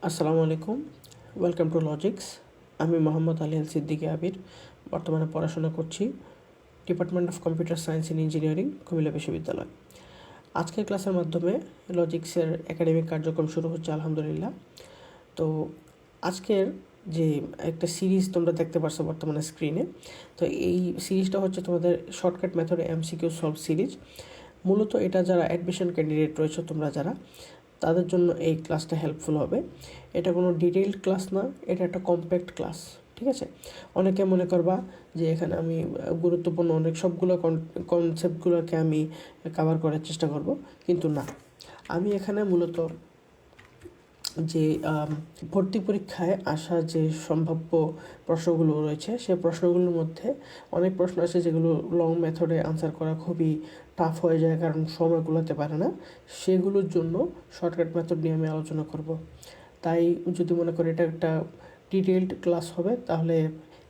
আসসালামু আলাইকুম, welcome to logics. আমি মোহাম্মদ আলিয়ান সিদ্দিকী আবির। বর্তমানে পড়াশোনা করছি department of computer science and engineering, Comilla বিশ্ববিদ্যালয়। আজকের ক্লাসের মাধ্যমে লজিক্সের একাডেমিক কার্যক্রম শুরু হচ্ছে আলহামদুলিল্লাহ। তো আজকের যে একটা সিরিজ তোমরা দেখতে পাচ্ছ বর্তমানে স্ক্রিনে, তো এই সিরিজটা হচ্ছে তোমাদের শর্টকাট মেথডে এমসিকিউ সলভ সিরিজ। মূলত এটা যারা অ্যাডমিশন ক্যান্ডিডেট রয়েছে তোমরা যারা, তাদের জন্য এই ক্লাসটা হেল্পফুল হবে। এটা কোনো ডিটেইলড ক্লাস না, এটা একটা কম্প্যাক্ট ক্লাস, ঠিক আছে? অনেকে মনে করবা যে এখানে আমি গুরুত্বপূর্ণ অনেক সবগুলো কনসেপ্টগুলোকে আমি কভার করার চেষ্টা করব, কিন্তু না। আমি এখানে মূলত যে ভর্তি পরীক্ষায় আসা যে সম্ভাব্য প্রশ্নগুলো রয়েছে, সেই প্রশ্নগুলোর মধ্যে অনেক প্রশ্ন আছে যেগুলো লং মেথডে আনসার করা খুবই টাফ হয়ে যায়, কারণ সময় কুলাতে পারে না। সেগুলোর জন্য শর্টকাট মেথড নিয়ে আমি আলোচনা করব। তাই যদি মনে করি এটা একটা ডিটেইলড ক্লাস হবে, তাহলে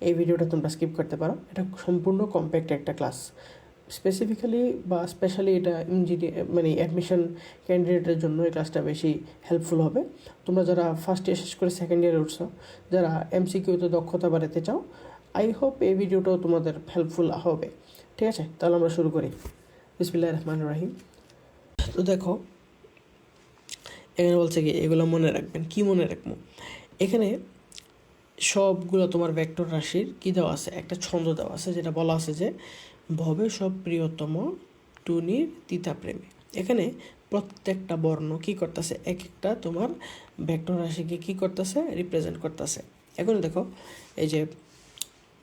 এই ভিডিওটা তোমরা স্কিপ করতে পারো। এটা সম্পূর্ণ কম্প্যাক্ট একটা ক্লাস। স্পেসিফিক্যালি বা স্পেশালি এটা মানে অ্যাডমিশন ক্যান্ডিডেটের জন্য এই ক্লাসটা বেশি হেল্পফুল হবে। তোমরা যারা ফার্স্ট ইয়ার শেষ করে সেকেন্ড ইয়ারে উঠছো, যারা এমসিকিউতে দক্ষতা বাড়াতে চাও, আই হোপ এই ভিডিওটাও তোমাদের হেল্পফুল হবে। ঠিক আছে, তাহলে আমরা শুরু করি। বিসমিল্লাহির রহমানির রহিম। তো দেখো, এখানে বলছে কি এগুলো মনে রাখবেন। কি মনে রাখবো? এখানে সবগুলো তোমার ভেক্টর রাশির কী দেওয়া আছে, একটা ছন্দ দেওয়া আছে, যেটা বলা আছে যে ভবে সব প্রিয়তম টুনির তিতা প্রেমে। এখানে প্রত্যেকটা বর্ণ কি করতেছে, এক একটা তোমার ভেক্টর রাশিকে কি করতেছে, রিপ্রেজেন্ট করতেছে। এখন দেখো, এই যে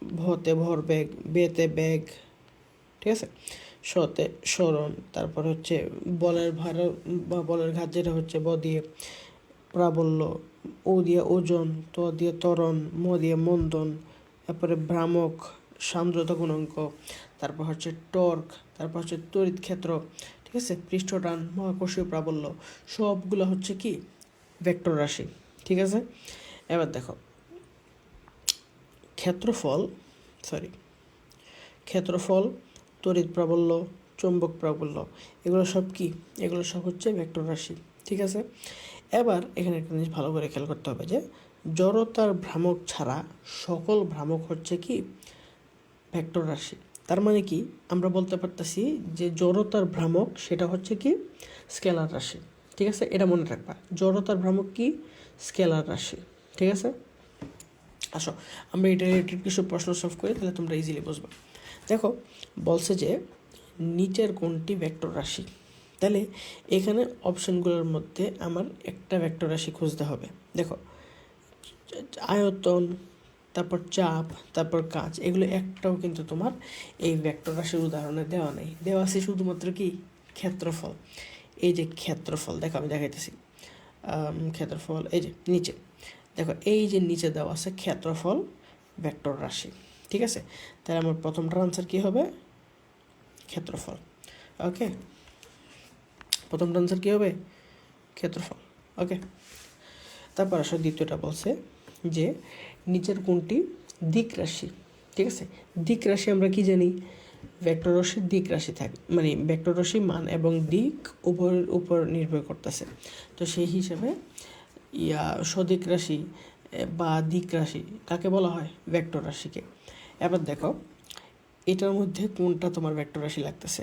ভতে ভর বেগ, বেতে বেগ, ঠিক আছে, শতে স্মরণ, তারপর হচ্ছে বলের ভার বা বলের ঘাত, যেটা হচ্ছে ব দিয়ে প্রাবল্য, ও দিয়ে ওজন, ত দিয়ে ত্বরণ, ম দিয়ে মন্দন, তারপরে ভ্রামক সান্দ্রতা গুণাঙ্ক, তারপর হচ্ছে টর্ক, তারপর হচ্ছে তড়িৎ ক্ষেত্র, ঠিক আছে, পৃষ্ঠটান, মহাকর্ষীয় প্রাবল্য, সবগুলো হচ্ছে কি ভেক্টর রাশি। ঠিক আছে, এবার দেখো ক্ষেত্রফল, তড়িৎ প্রাবল্য, চৌম্বক প্রাবল্য, এগুলো সব কি, এগুলো সব হচ্ছে ভেক্টর রাশি। ঠিক আছে, এবার এখানে একটা জিনিস ভালো করে খেয়াল করতে হবে যে জড়তার ভ্রামক ছাড়া সকল ভ্রামক হচ্ছে কি ভেক্টর রাশি। তার মানে কি আমরা বলতে পারতেছি যে জড়তার ভ্রামক সেটা হচ্ছে কি স্কেলার রাশি। ঠিক আছে, এটা মনে রাখবা, জড়তার ভ্রামক কি স্কেলার রাশি। ঠিক আছে, আসো আমরা এটা রিলেটেড কিছু প্রশ্ন সলভ করি, তাহলে তোমরা ইজিলি বুঝবা। দেখো, বলছে যে নিচের কোনটি ভেক্টর রাশি। তাহলে এখানে অপশনগুলোর মধ্যে আমার একটা ভেক্টর রাশি খুঁজতে হবে। দেখো, আয়তন, তারপর চাপ, তারপর কাজ, এগুলো একটাও কিন্তু তোমার এই ভেক্টর রাশির উদাহরণে দেওয়া নেই। দেওয়া আছে শুধুমাত্র কি ক্ষেত্রফল। এই যে ক্ষেত্রফল, দেখো আমি দেখাইতেছি। ক্ষেত্রফল এই যে নিচে, দেখো এই যে নিচে দেওয়া আছে ক্ষেত্রফল ভেক্টর রাশি। ঠিক আছে, তাহলে আমার প্রথমটার আনসার কী হবে, ক্ষেত্রফল। ওকে, প্রথমটা আনসার কী হবে, ক্ষেত্রফল। ওকে, তারপর আসলে দ্বিতীয়টা বলছে যে নিচের কোনটি দিক রাশি। ঠিক আছে, দিক রাশি আমরা কি জানি, ভেক্টর রাশির দিক রাশি থাকে, মানে ভেক্টর রাশি মান এবং দিক উভয়ের উপর নির্ভর করতেছে। তো সেই হিসাবে সদিক রাশি বা দিক রাশি কাকে বলা হয়, ভেক্টর রাশিকে। এবার দেখো এটার মধ্যে কোনটা তোমার ভেক্টর রাশি লাগতেছে,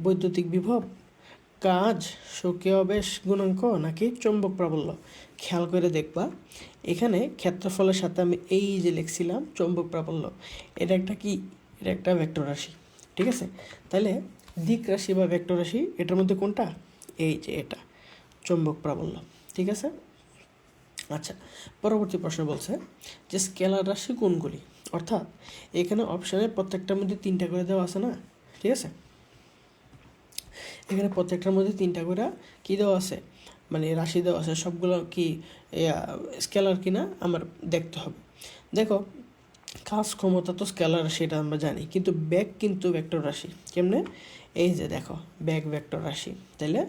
বৈদ্যুতিক বিভব, কাজ, স্বকীয় আবেশ গুণাঙ্ক নাকি চৌম্বক প্রাবল্য। খেয়াল করে দেখবা এখানে ক্ষেত্রফলের সাথে আমি এই যে লিখছিলাম চৌম্বক প্রাবল্য, এটা একটা কি, এটা একটা ভেক্টর রাশি। ঠিক আছে, তাহলে দিক রাশি বা ভেক্টর রাশি এটার মধ্যে কোনটা, এই যে এটা চৌম্বক প্রাবল্য। ঠিক আছে, আচ্ছা, পরবর্তী প্রশ্ন বলছে যে স্কেলার রাশি কোনগুলি, অর্থাৎ এখানে অপশানে প্রত্যেকটার মধ্যে 3টা করে দেওয়া আছে না। ঠিক আছে, এখানে প্রত্যেকটার মধ্যে 3টা করে কী দেওয়া আছে, মানে রাশি দেওয়া আছে, সবগুলো কি স্কেলার কিনা আমার দেখতে হবে। দেখো, কাজ ক্ষমতা তো স্কেলার রাশি, এটা আমরা জানি, কিন্তু ব্যাগ কিন্তু ভেক্টর রাশি। কেমনে, এই যে দেখো ব্যাগ ভেক্টর রাশি, তাইলে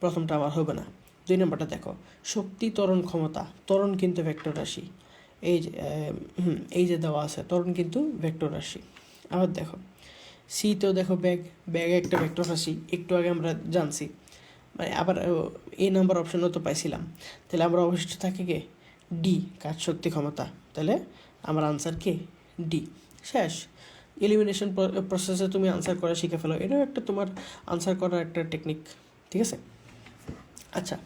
প্রথমটা আমার হবে না। 2 নম্বরটা দেখো, শক্তি ত্বরণ ক্ষমতা, ত্বরণ কিন্তু ভেক্টর রাশি। এই যে দেওয়া আছে ত্বরণ কিন্তু ভেক্টর রাশি। আবার দেখো সিতেও দেখো ব্যাগ, ব্যাগ একটা ভেক্টর রাশি, একটু আগে আমরা জানছি। মানে আবার এ নাম্বার অপশনও তো পাইছিলাম, তাহলে আমরা অবশিষ্ট থাকে কে ডি, কাজ শক্তি ক্ষমতা। তাহলে আমার আনসার কে ডি। শেষ। এলিমিনেশন প্রসেসে তুমি আনসার করা শিখে ফেলো, এটাও একটা তোমার আনসার করার একটা টেকনিক। ঠিক আছে, আচ্ছা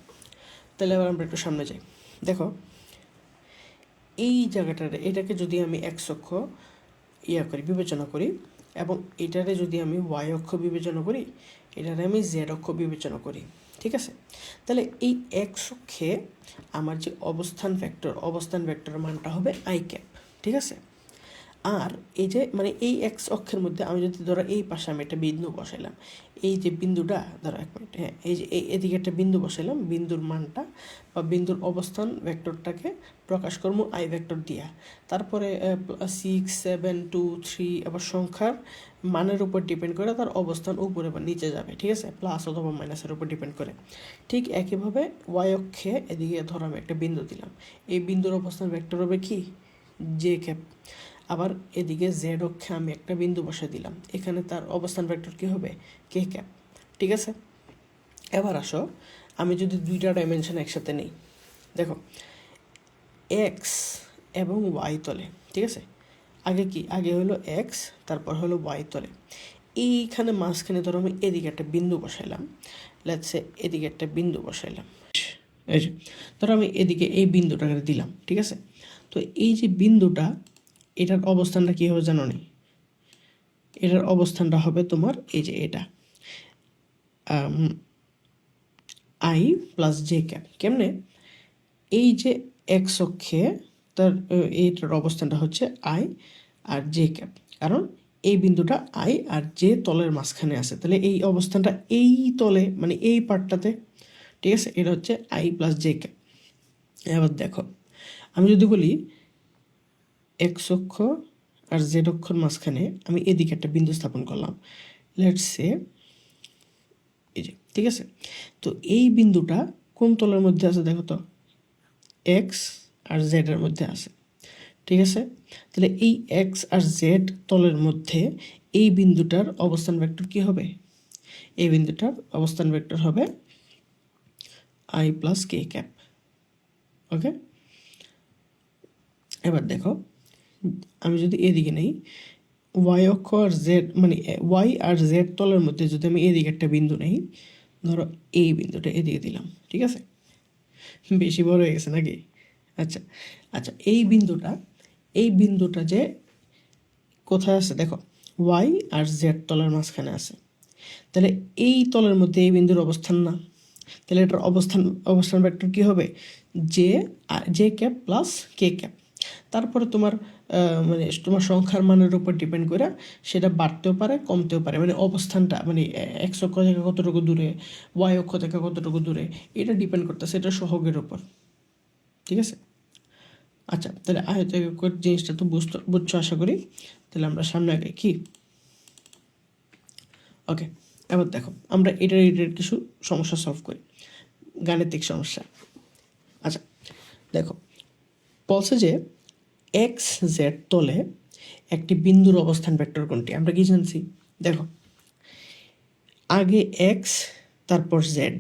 তাহলে এবার আমরা একটু সামনে যাই। দেখো এই জায়গাটার এটাকে যদি আমি এক্স অক্ষ করি, বিবেচনা করি, এবং এটারে যদি আমি ওয়াই অক্ষ বিবেচনা করি, এটারে আমি জেড অক্ষ বিবেচনা করি, ঠিক আছে, তাহলে এই এক্স অক্ষে আমার যে অবস্থান ভেক্টরের মানটা হবে আই ক্যাপ। ঠিক আছে, আর এই যে মানে এই এক্স অক্ষের মধ্যে আমি যদি ধরো এই পাশে আমি একটা বিন্দু বসাইলাম, এই যে বিন্দুটা ধরো এক মিনিট, হ্যাঁ এই যে এদিকে একটা বিন্দু বসাইলাম, বিন্দুর মানটা বা বিন্দুর অবস্থান ভেক্টরটাকে প্রকাশ করবো আই ভেক্টর দিয়া। তারপরে 6, 7, 2, 3 আবার সংখ্যার মানের উপর ডিপেন্ড করে তার অবস্থান উপরে বা নিচে যাবে। ঠিক আছে, প্লাস অথবা মাইনাসের উপর ডিপেন্ড করে। ঠিক একইভাবে ওয়াই অক্ষে এদিকে ধরো আমি একটা বিন্দু দিলাম, এই বিন্দুর অবস্থান ভেক্টর হবে কি জে ক্যাপ। আবার এদিকে জেড অক্ষে আমি একটা বিন্দু বসে দিলাম, এখানে তার অবস্থান ভেক্টর কী হবে কে ক্যাপ। ঠিক আছে, এবার আসো আমি যদি দুইটা ডাইমেনশন একসাথে নেই, দেখো এক্স এবং ওয়াই তলে। ঠিক আছে, আগে হলো এক্স, তারপর হলো ওয়াই তলে। এইখানে মাঝখানে ধরো আমি এদিকে একটা বিন্দু বসাইলাম, লেটস সে এদিকে একটা বিন্দু বসাইলাম, এই যে ধরো আমি এদিকে এই বিন্দুটাকে দিলাম। ঠিক আছে, তো এই যে বিন্দুটা, এটার অবস্থানটা কী হবে জানো নি? এটার অবস্থানটা হবে তোমার এই যে এটা আই প্লাস জে ক্যাপ। কেমনে? এই যে এক্স অক্ষে তার এইটার অবস্থানটা হচ্ছে আই আর জে ক্যাপ, কারণ এই বিন্দুটা আই আর জে তলের মাঝখানে আছে, তাহলে এই অবস্থানটা এই তলে মানে এই পার্টটাতে। ঠিক আছে, এটা হচ্ছে আই প্লাস জে ক্যাপ। এবার দেখো আমি যদি বলি এক্স অক্ষ আর জেড অক্ষর মাঝখানে আমি এদিকে একটা বিন্দু স্থাপন করলাম, লেটস সে এই যে। ঠিক আছে, তো এই বিন্দুটা কোন তলের মধ্যে আছে দেখো তো, এক্স আর জেডের মধ্যে আছে। ঠিক আছে, তাহলে এই এক্স আর জেড তলের মধ্যে এই বিন্দুটার অবস্থান ভেক্টর কি হবে? এই বিন্দুটার অবস্থান ভেক্টর হবে আই প্লাস কে ক্যাপ। ওকে, এবার দেখো আমি যদি এদিকে নেই, ওয়াই অক্ষ আর জেড মানে ওয়াই আর জেড তলের মধ্যে যদি আমি এদিকে একটা বিন্দু নেই, ধরো এই বিন্দুটা এদিকে দিলাম। ঠিক আছে, বেশি বড় হয়ে গেছে নাকি? আচ্ছা আচ্ছা, এই বিন্দুটা যে কোথায় আছে দেখো, ওয়াই আর জেড তলের মাঝখানে আছে, তাহলে এই তলের মধ্যে এই বিন্দুর অবস্থান না, তাহলে এটার অবস্থান ভেক্টর কী হবে? জে ক্যাপ প্লাস কে ক্যাপ। তারপরে তোমার মানে তোমার সংখ্যার মানের উপর ডিপেন্ড করে সেটা বাড়তেও পারে কমতেও পারে, মানে অবস্থানটা মানে এক্স অক্ষ থেকে কতটুকু দূরে, ওয়াই অক্ষ থেকে কতটুকু দূরে, এটা ডিপেন্ড করতেছে এটা সহগের উপর। ঠিক আছে, আচ্ছা তাহলে আয়তক্ষেত্র জিনিসটা তো বুঝছো আশা করি। তাহলে আমরা সামনে আগে কি ওকে, এবার দেখো আমরা এটার কিছু সমস্যা সলভ করি, গাণিতিক সমস্যা। আচ্ছা দেখো বলছে যে এক্স জেড তলে একটি বিন্দুর অবস্থান ভেক্টর কোনটি? আমরা কি জানছি দেখো, আগে এক্স তারপর জেড,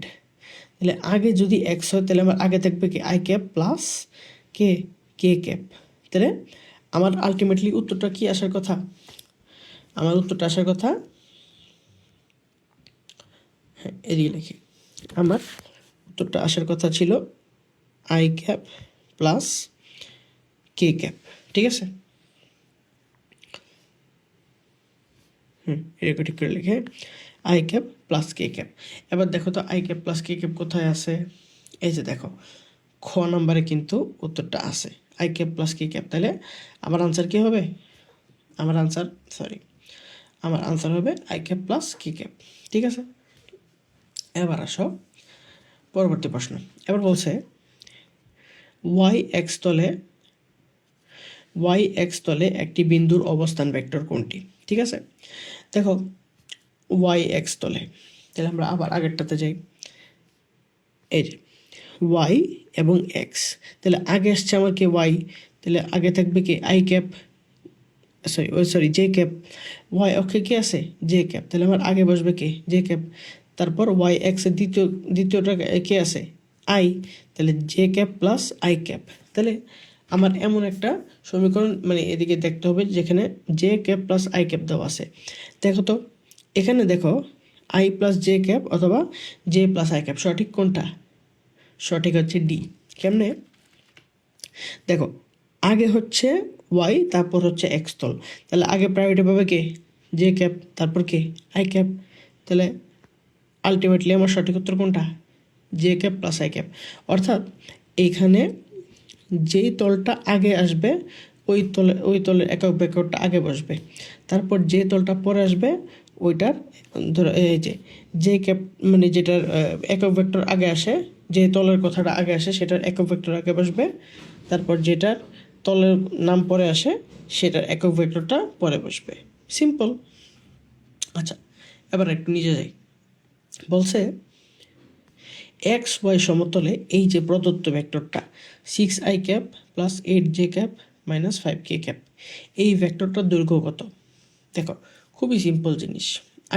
তাহলে আগে যদি এক্স হয় তাহলে আমার আগে থাকবে কি I cap plus K K cap. তাহলে আমার আলটিমেটলি উত্তরটা কি আসার কথা? আমার উত্তরটা আসার কথা, হ্যাঁ এদিকে লিখি, আমার উত্তরটা আসার কথা ছিল I cap plus K cap. ঠিক আছে, এরকম ঠিক করে লিখে I cap plus K cap. এবার দেখো তো I cap plus K cap কোথায় আছে? এই যে দেখো খ নাম্বারে কিন্তু উত্তরটা আছে I cap plus K cap. তাহলে আমার আনসার কী হবে? আমার আনসার হবে I cap plus K cap. ঠিক আছে, এবার আসো পরবর্তী প্রশ্ন। এবার বলছে ওয়াই এক্স তলে একটি বিন্দুর অবস্থান ভেক্টর কোনটি? ঠিক আছে, দেখো ওয়াই এক্স তলে, তাহলে আমরা আবার আগেরটাতে যাই, এই যে ওয়াই এবং এক্স, তাহলে আগে আসছে আমার কি ওয়াই, তাহলে আগে থাকবে কি I cap sorry J cap, Y অক্ষে কি আছে জে ক্যাপ, তাহলে আমার আগে বসবে কি জে ক্যাপ, তারপর ওয়াই এক্সের দ্বিতীয়টা কে আছে আই, তাহলে J cap plus I cap. তাহলে আমার এমন একটা সমীকরণ মানে এদিকে দেখতে হবে যেখানে J cap plus I cap দেওয়া আছে। দেখো তো এখানে দেখো আই প্লাস জে ক্যাপ অথবা জে প্লাস আই ক্যাপ, সঠিক কোনটা? সঠিক হচ্ছে ডি। কেমনে দেখো, আগে হচ্ছে ওয়াই তারপর হচ্ছে এক্স তল, তাহলে আগে প্রায়োরিটি পাবে কে? জে ক্যাপ, তারপর কে? I cap. তাহলে আলটিমেটলি আমার সঠিক উত্তর কোনটা? J cap plus I cap. অর্থাৎ এইখানে যেই তলটা আগে আসবে ওই তলের একক ভেক্টরটা আগে বসবে, তারপর যে তলটা পরে আসবে ওইটার ধরো এই যে ক্যাপ মানে যেটার একক ভেক্টর আগে আসে, যে তলের কথাটা আগে আসে সেটার একক ভেক্টর আগে বসবে, তারপর যেটার তলের নাম পরে আসে সেটার একক ভেক্টরটা পরে বসবে। সিম্পল। আচ্ছা, এবার একটু নিচে যাই। বলছে এক্স ওয়াই সমতলে এই যে প্রদত্ত ভেক্টরটা 6i cap plus 8j cap minus 5k cap, এই ভেক্টরটার দৈর্ঘ্য কত? দেখো খুবই সিম্পল জিনিস।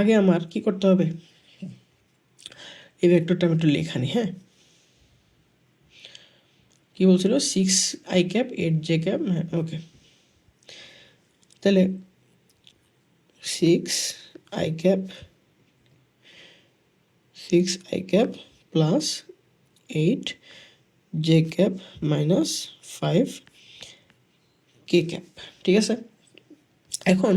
আগে আমার কি করতে হবে, এই ভেক্টরটা আমি একটু লেখানি। হ্যাঁ, কি বলছিল? 6i cap 8j cap. হ্যাঁ, ওকে। তাহলে 6i cap plus 8j cap minus 5k cap, ঠিক আছে। এখন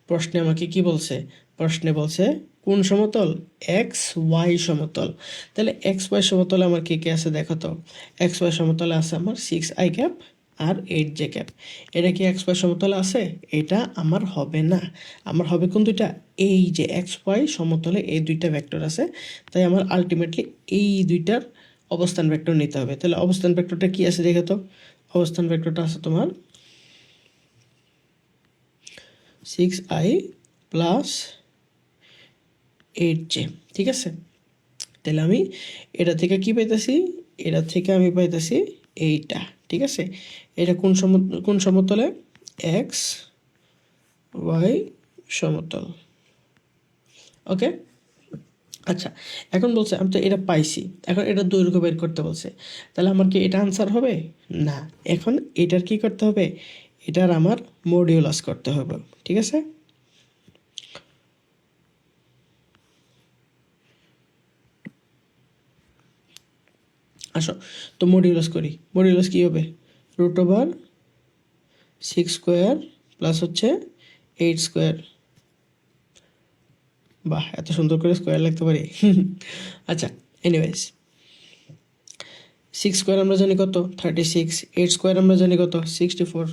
প্রশ্নে আমাকে কি বলছে? প্রশ্নে বলছে কোন সমতল? এক্স ওয়াই সমতল। তাহলে এক্স ওয়াই সমতলে আমার কে কে আছে দেখো তো। এক্স ওয়াই সমতলে আছে আমার 6i ক্যাপ আর 8j ক্যাপ। এটা কি এক্স ওয়াই সমতলে আছে? এটা আমার হবে না। আমার হবে কোন দুইটা? এই যে এক্স ওয়াই সমতলে এই দুইটা ভেক্টর আছে, তাই আমার আলটিমেটলি এই দুইটার অবস্থান ভেক্টর নিতে হবে। তাহলে অবস্থান ভেক্টরটা কি আছে দেখো তো। অবস্থান ভেক্টরটা আছে তোমার 6i প্লাস 8j, ঠিক আছে। তাহলে আমি এটা থেকে কি পাইতেছি? এটা থেকে আমি পাইতেছি এইটা, ঠিক আছে। এটা কোন সমতলে? এক্স ওয়াই সমতল। ওকে। আচ্ছা, এখন বলছে আমি তো এটা পাইছি, এখন এটা দৈর্ঘ্য বের করতে বলছে, তাহলে আমার কি এটা আনসার হবে? না। এখন এটার কি করতে হবে? এটার আমার মডিউলাস করতে হবে, ঠিক আছে। আসো তো মডিউলাস করি। মডিউলাস কী হবে? √6² প্লাস হচ্ছে 8²। বাহ, এত সুন্দর করে স্কোয়ার লিখতে পারি। আচ্ছা, এনিওয়েজ 6² আমরা জানি কত? 36। 8² আমরা জানি কত? 64।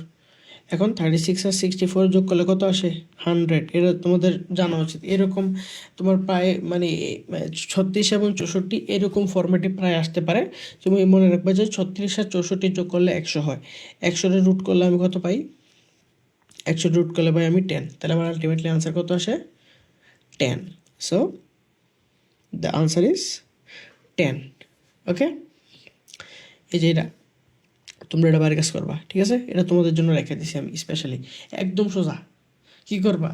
এখন 36 আর 64 যোগ করলে কত আসে? 100। এটা তোমাদের জানা উচিত। এরকম তোমার প্রায় মানে 36 এবং 64 এরকম ফরম্যাটে প্রায় আসতে পারে। তুমি মনে রাখবে যে 36 আর 64 যোগ করলে 100 হয়। 100 রুট করলে আমি কত পাই? 100 রুট করলে পাই আমি 10। তাহলে আমার আলটিমেটলি আনসার কত আসে? 10. So the answer is 10. ওকে। এই যে এটা তোমরা এটা বাইরে কাজ করবা, ঠিক আছে। এটা তোমাদের জন্য রেখে দিছি আমি স্পেশালি, একদম সোজা। কি করবা?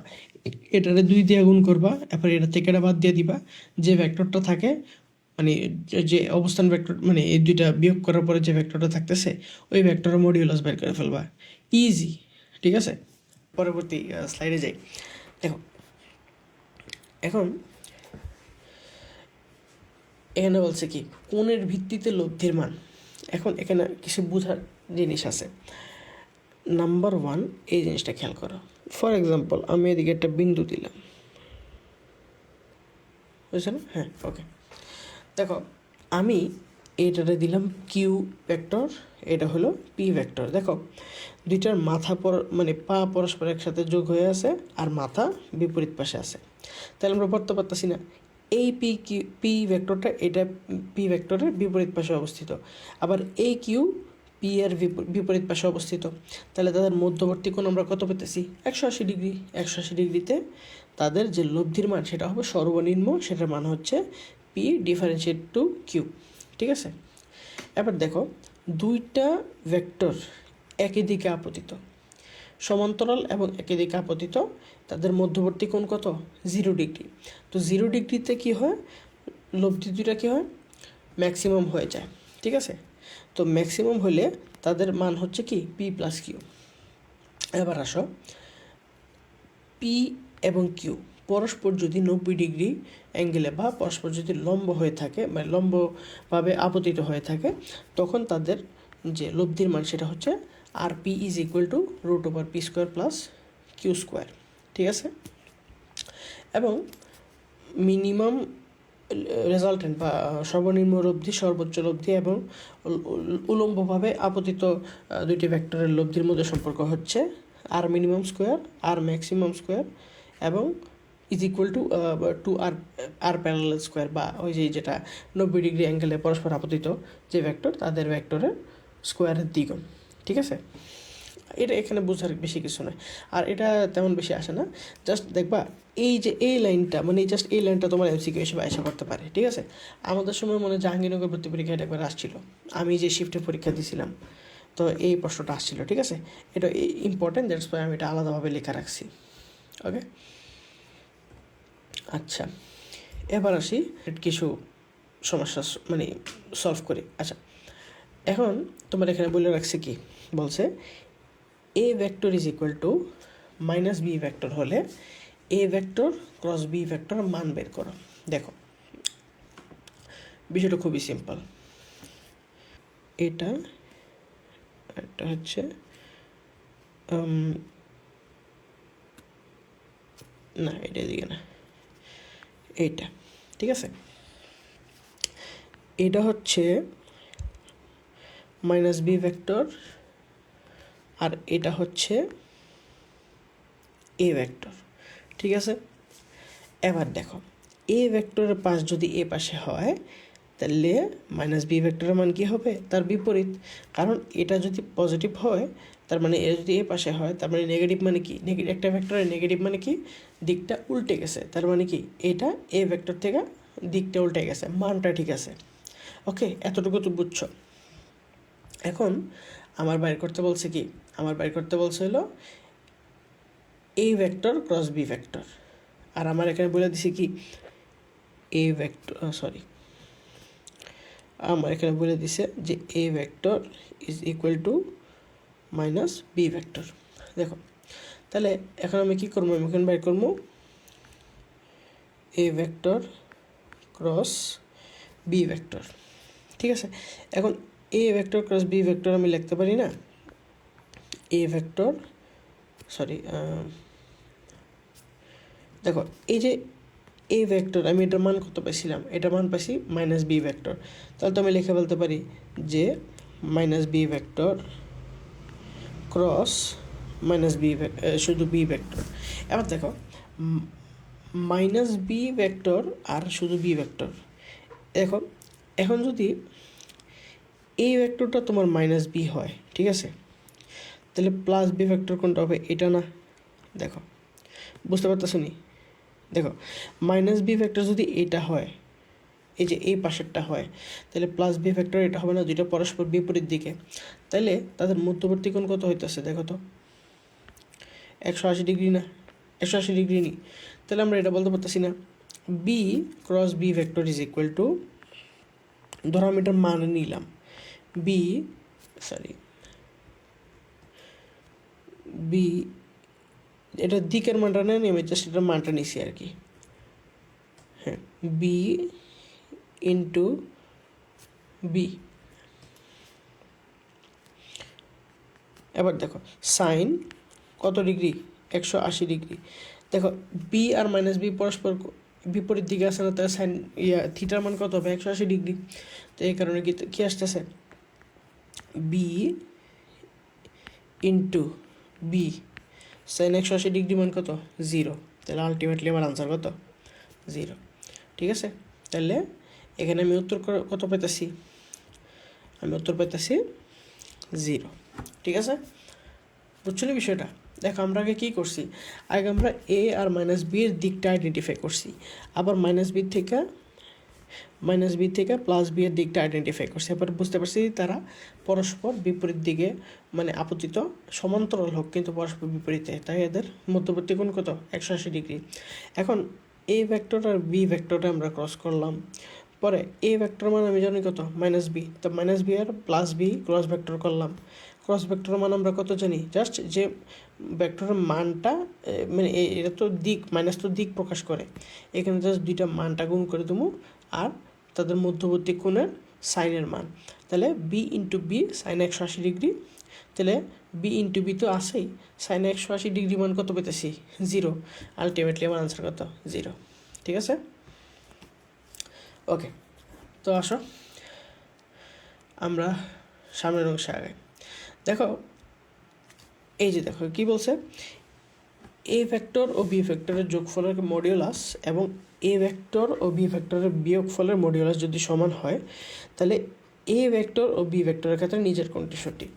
এটারে 2 দিয়ে গুণ করবা, এরপর এটা থেকে এটা বাদ দিয়ে দিবা। যে ভেক্টরটা থাকে মানে যে অবস্থান ভেক্টর মানে এই দুইটা বিয়োগ করার পরে যে ভেক্টরটা থাকতেছে ওই ভেক্টরের মডিউলাস বের করে ফেলবা। ইজি, ঠিক আছে। পরবর্তী স্লাইডে যাই। দেখো এখন এখানে বলছে কি কোণের ভিত্তিতে লব্ধির মান। এখন এখানে কিছু বোঝার জিনিস আছে। নাম্বার 1 এই জিনিসটা খেয়াল করো। ফর এক্সাম্পল আমি এদিকে একটা বিন্দু দিলাম, বুঝছো না? হ্যাঁ, ওকে। দেখো আমি এইটাতে দিলাম কিউ ভেক্টর, এটা হলো পি ভেক্টর। দেখো দুইটার মাথা মানে পা পরস্পর একসাথে যোগ হয়ে আছে আর মাথা বিপরীত পাশে আছে। তাহলে আমরা পড়তে পারতেছি না এই পি ভেক্টরটা এটা পি ভেক্টরের বিপরীত পাশে অবস্থিত, আবার এই কিউ পি এর বিপরীত পাশে অবস্থিত। তাহলে তাদের মধ্যবর্তী কোণ আমরা কত পেতেছি? 180 ডিগ্রি। 180 ডিগ্রিতে তাদের যে লব্ধির মান সেটা হবে সর্বনিম্ন, সেটার মান হচ্ছে পি ডিফারেন্সিয়েট টু কিউ, ঠিক আছে। এবার দেখো দুইটা ভেক্টর একই দিকে আপতিত, সমান্তরাল এবং একই দিকে আপতিত, তাদের মধ্যবর্তী কোণ কত? 0 ডিগ্রি। তো 0 ডিগ্রিতে কী হয়? লব্ধি দুইটা কী হয়, ম্যাক্সিমাম হয়ে যায়। ঠিক আছে, তো ম্যাক্সিমাম হলে তাদের মান হচ্ছে কি পি প্লাস কিউ। এবার আসো, পি এবং কিউ পরস্পর যদি 90 ডিগ্রি অ্যাঙ্গেলে বা পরস্পর যদি লম্ব হয়ে থাকে, মানে লম্বভাবে আপতিত হয়ে থাকে, তখন তাদের যে লব্ধির মান সেটা হচ্ছে R P is equal to root over P square plus Q square. ঠিক আছে, এবং মিনিমাম রেজাল্টেন্ট বা সর্বনিম্ন লব্ধি, সর্বোচ্চ লব্ধি এবং উলম্বভাবে আপতিত দুইটি ভেক্টরের লব্ধির মধ্যে সম্পর্ক হচ্ছে R minimum square R maximum square এবং is equal to R parallel square, বা ওই যেটা 90 ডিগ্রি অ্যাঙ্গেলে পরস্পর আপতিত যে ভেক্টর তাদের ভেক্টরের স্কোয়ারের দ্বিগুণ। ঠিক আছে, এটা এখানে বোঝার বেশি কিছু নয়, আর এটা তেমন বেশি আসে না। জাস্ট দেখবা এই যে এই লাইনটা, মানে জাস্ট এই লাইনটা তোমার এমসিকিউ হিসেবে আশা করতে পারে। ঠিক আছে, আমাদের সময় মনে জাহাঙ্গীরনগর ভর্তি পরীক্ষা এটা একবার আসছিল, আমি যে শিফটে পরীক্ষা দিয়েছিলাম, তো এই প্রশ্নটা আসছিল। ঠিক আছে, এটা ইম্পর্টেন্ট, দ্যাটস ওয়াই আমি এটা আলাদাভাবে লেখা রাখছি। ওকে, আচ্ছা, এবার আসি কিছু সমস্যা মানে সলভ করি। আচ্ছা, এখন তোমার এখানে বলে রাখছে কি, বলছে এ vector is equal to minus B vector হলে A vector cross B vector মান বের করো। দেখো, বিষয়টা খুবই সিম্পল। এটা হচ্ছে না, এটা এদিকে না, এইটা। ঠিক আছে, এটা হচ্ছে মাইনাস বি ভেক্টর আর এটা হচ্ছে এ ভেক্টর। ঠিক আছে, এবার দেখো, এ ভেক্টরের পাশ যদি এ পাশে হয় তাহলে মাইনাস বি ভেক্টরের মান কী হবে, তার বিপরীত। কারণ এটা যদি পজিটিভ হয় তার মানে এ যদি এ পাশে হয় তার মানে নেগেটিভ, মানে কি নেগেটিভ, একটা ভেক্টরের নেগেটিভ মানে কি দিকটা উল্টে গেছে, তার মানে কি এটা এ ভেক্টর থেকে দিকটা উল্টে গেছে, মানটা ঠিক আছে। ওকে, এতটুকু তো বুঝছো। এখন আমার বাইর করতে বলছে কি, আমার বাইর করতে বলছে হলো A vector cross B vector, আর আমার এখানে বলে দিছি কি এ ভেক্টর, আমার এখানে বলে দিছে যে A vector is equal to minus B vector. দেখো, তাহলে এখন আমি কী করবো, আমি এখানে বাইর করবো A vector cross B vector. ঠিক আছে, এখন A vector cross B vector আমি লিখতে পারি না, এ ভেক্টর দেখো, এই যে এ ভেক্টর আমি এটার মান কত পাইছিলাম, এটার মান পাইছি মাইনাস বি ভেক্টর, তাহলে তো আমি লিখে বলতে পারি যে minus B vector cross minus B, শুধু বি ভেক্টর। এবার দেখো, মাইনাস বি ভেক্টর আর শুধু বি ভেক্টর, দেখো এখন যদি এই ভেক্টরটা তোমার মাইনাস বি হয়, ঠিক আছে, তাহলে প্লাস বি ভেক্টর কোনটা হবে, এটা না? দেখো, বুঝতে পারতেছো নি? দেখো, মাইনাস বি ভেক্টর যদি এটা হয়, এই যে এই পাশেরটা হয়, তাহলে প্লাস বি ভেক্টর এটা হবে না, দুইটা পরস্পর বিপরীত দিকে, তাহলে তাদের মধ্যবর্তী কোণ কত হইতেছে দেখো তো, 180 ডিগ্রি না? 180 ডিগ্রি নি? তাহলে আমরা এটা বলতে পারতেছি না B cross B vector is equal to, ধরো আমি এটার মান নিলাম বি এটার দিকের মানটা নেই, আমি জাস্ট এটার মানটা নিছি আর কি। হ্যাঁ, বি ইন্টু বি। এবার দেখো সাইন কত ডিগ্রি, 180 ডিগ্রি। দেখো বি আর মাইনাস বি পরস্পর বিপরীত দিকে আসে না, তাহলে সাইন থিটার মান কত হবে, 180 ডিগ্রি। তো এই কারণে কি আসতেছে, B into B sine 180 degree মান কত, 0। তাহলে আলটিমেটলি আমার আনসার কত, 0। ঠিক আছে, তাহলে এখানে আমি উত্তর কত পাইতেছি, আমি উত্তর পাইতেছি 0। ঠিক আছে, বুঝছো না বিষয়টা? দেখো আমরা আগে কী করছি, আগে আমরা এ আর মাইনাস বি এর দিকটা আইডেন্টিফাই করছি, আবার মাইনাস বি থেকে প্লাস বি এর দিকটা আইডেন্টিফাই করছি, এবার বুঝতে পারছি তারা পরস্পর বিপরীত দিকে মানে আপতিত, সমান্তরাল হোক কিন্তু পরস্পর বিপরীতে, তাই এদের মধ্যবর্তী কোণ কত, 180 ডিগ্রি। এখন এ ভেক্টর আর বি ভেক্টরটা আমরা ক্রস করলাম, পরে এ ভেক্টর মান আমি জানি কত মাইনাস বি, তো মাইনাস বি আর প্লাস বি ক্রস ভেক্টর করলাম। ক্রস ভেক্টর মান আমরা কত জানি, জাস্ট যে ভেক্টরের মানটা মানে এটা তো দিক, মাইনাস তো দিক প্রকাশ করে, এখানে জাস্ট দুইটা মানটা গুণ করে দেবো আর তাদের মধ্যবর্তী কোণের সাইনের মান। তাহলে B into B sine 180 degree, তাহলে বি ইন্টু বি তো আসেই, সাইন 180 ডিগ্রি মান কত পেতেছি 0, আলটিমেটলি আমার আনসার কত 0। ঠিক আছে, ওকে। তো আসো আমরা সামনের অংশে আগে দেখো, এই যে দেখো কি বলছে, এ ভেক্টর ও বি ভেক্টরের যোগফলের মডিউলাস এবং এ ভেক্টর ও বি ভেক্টরের বিয়োগফলের মডিউলাস যদি সমান হয় তাহলে এ ভেক্টর ও বি ভেক্টরের ক্ষেত্রে নিজের কোনটি সঠিক।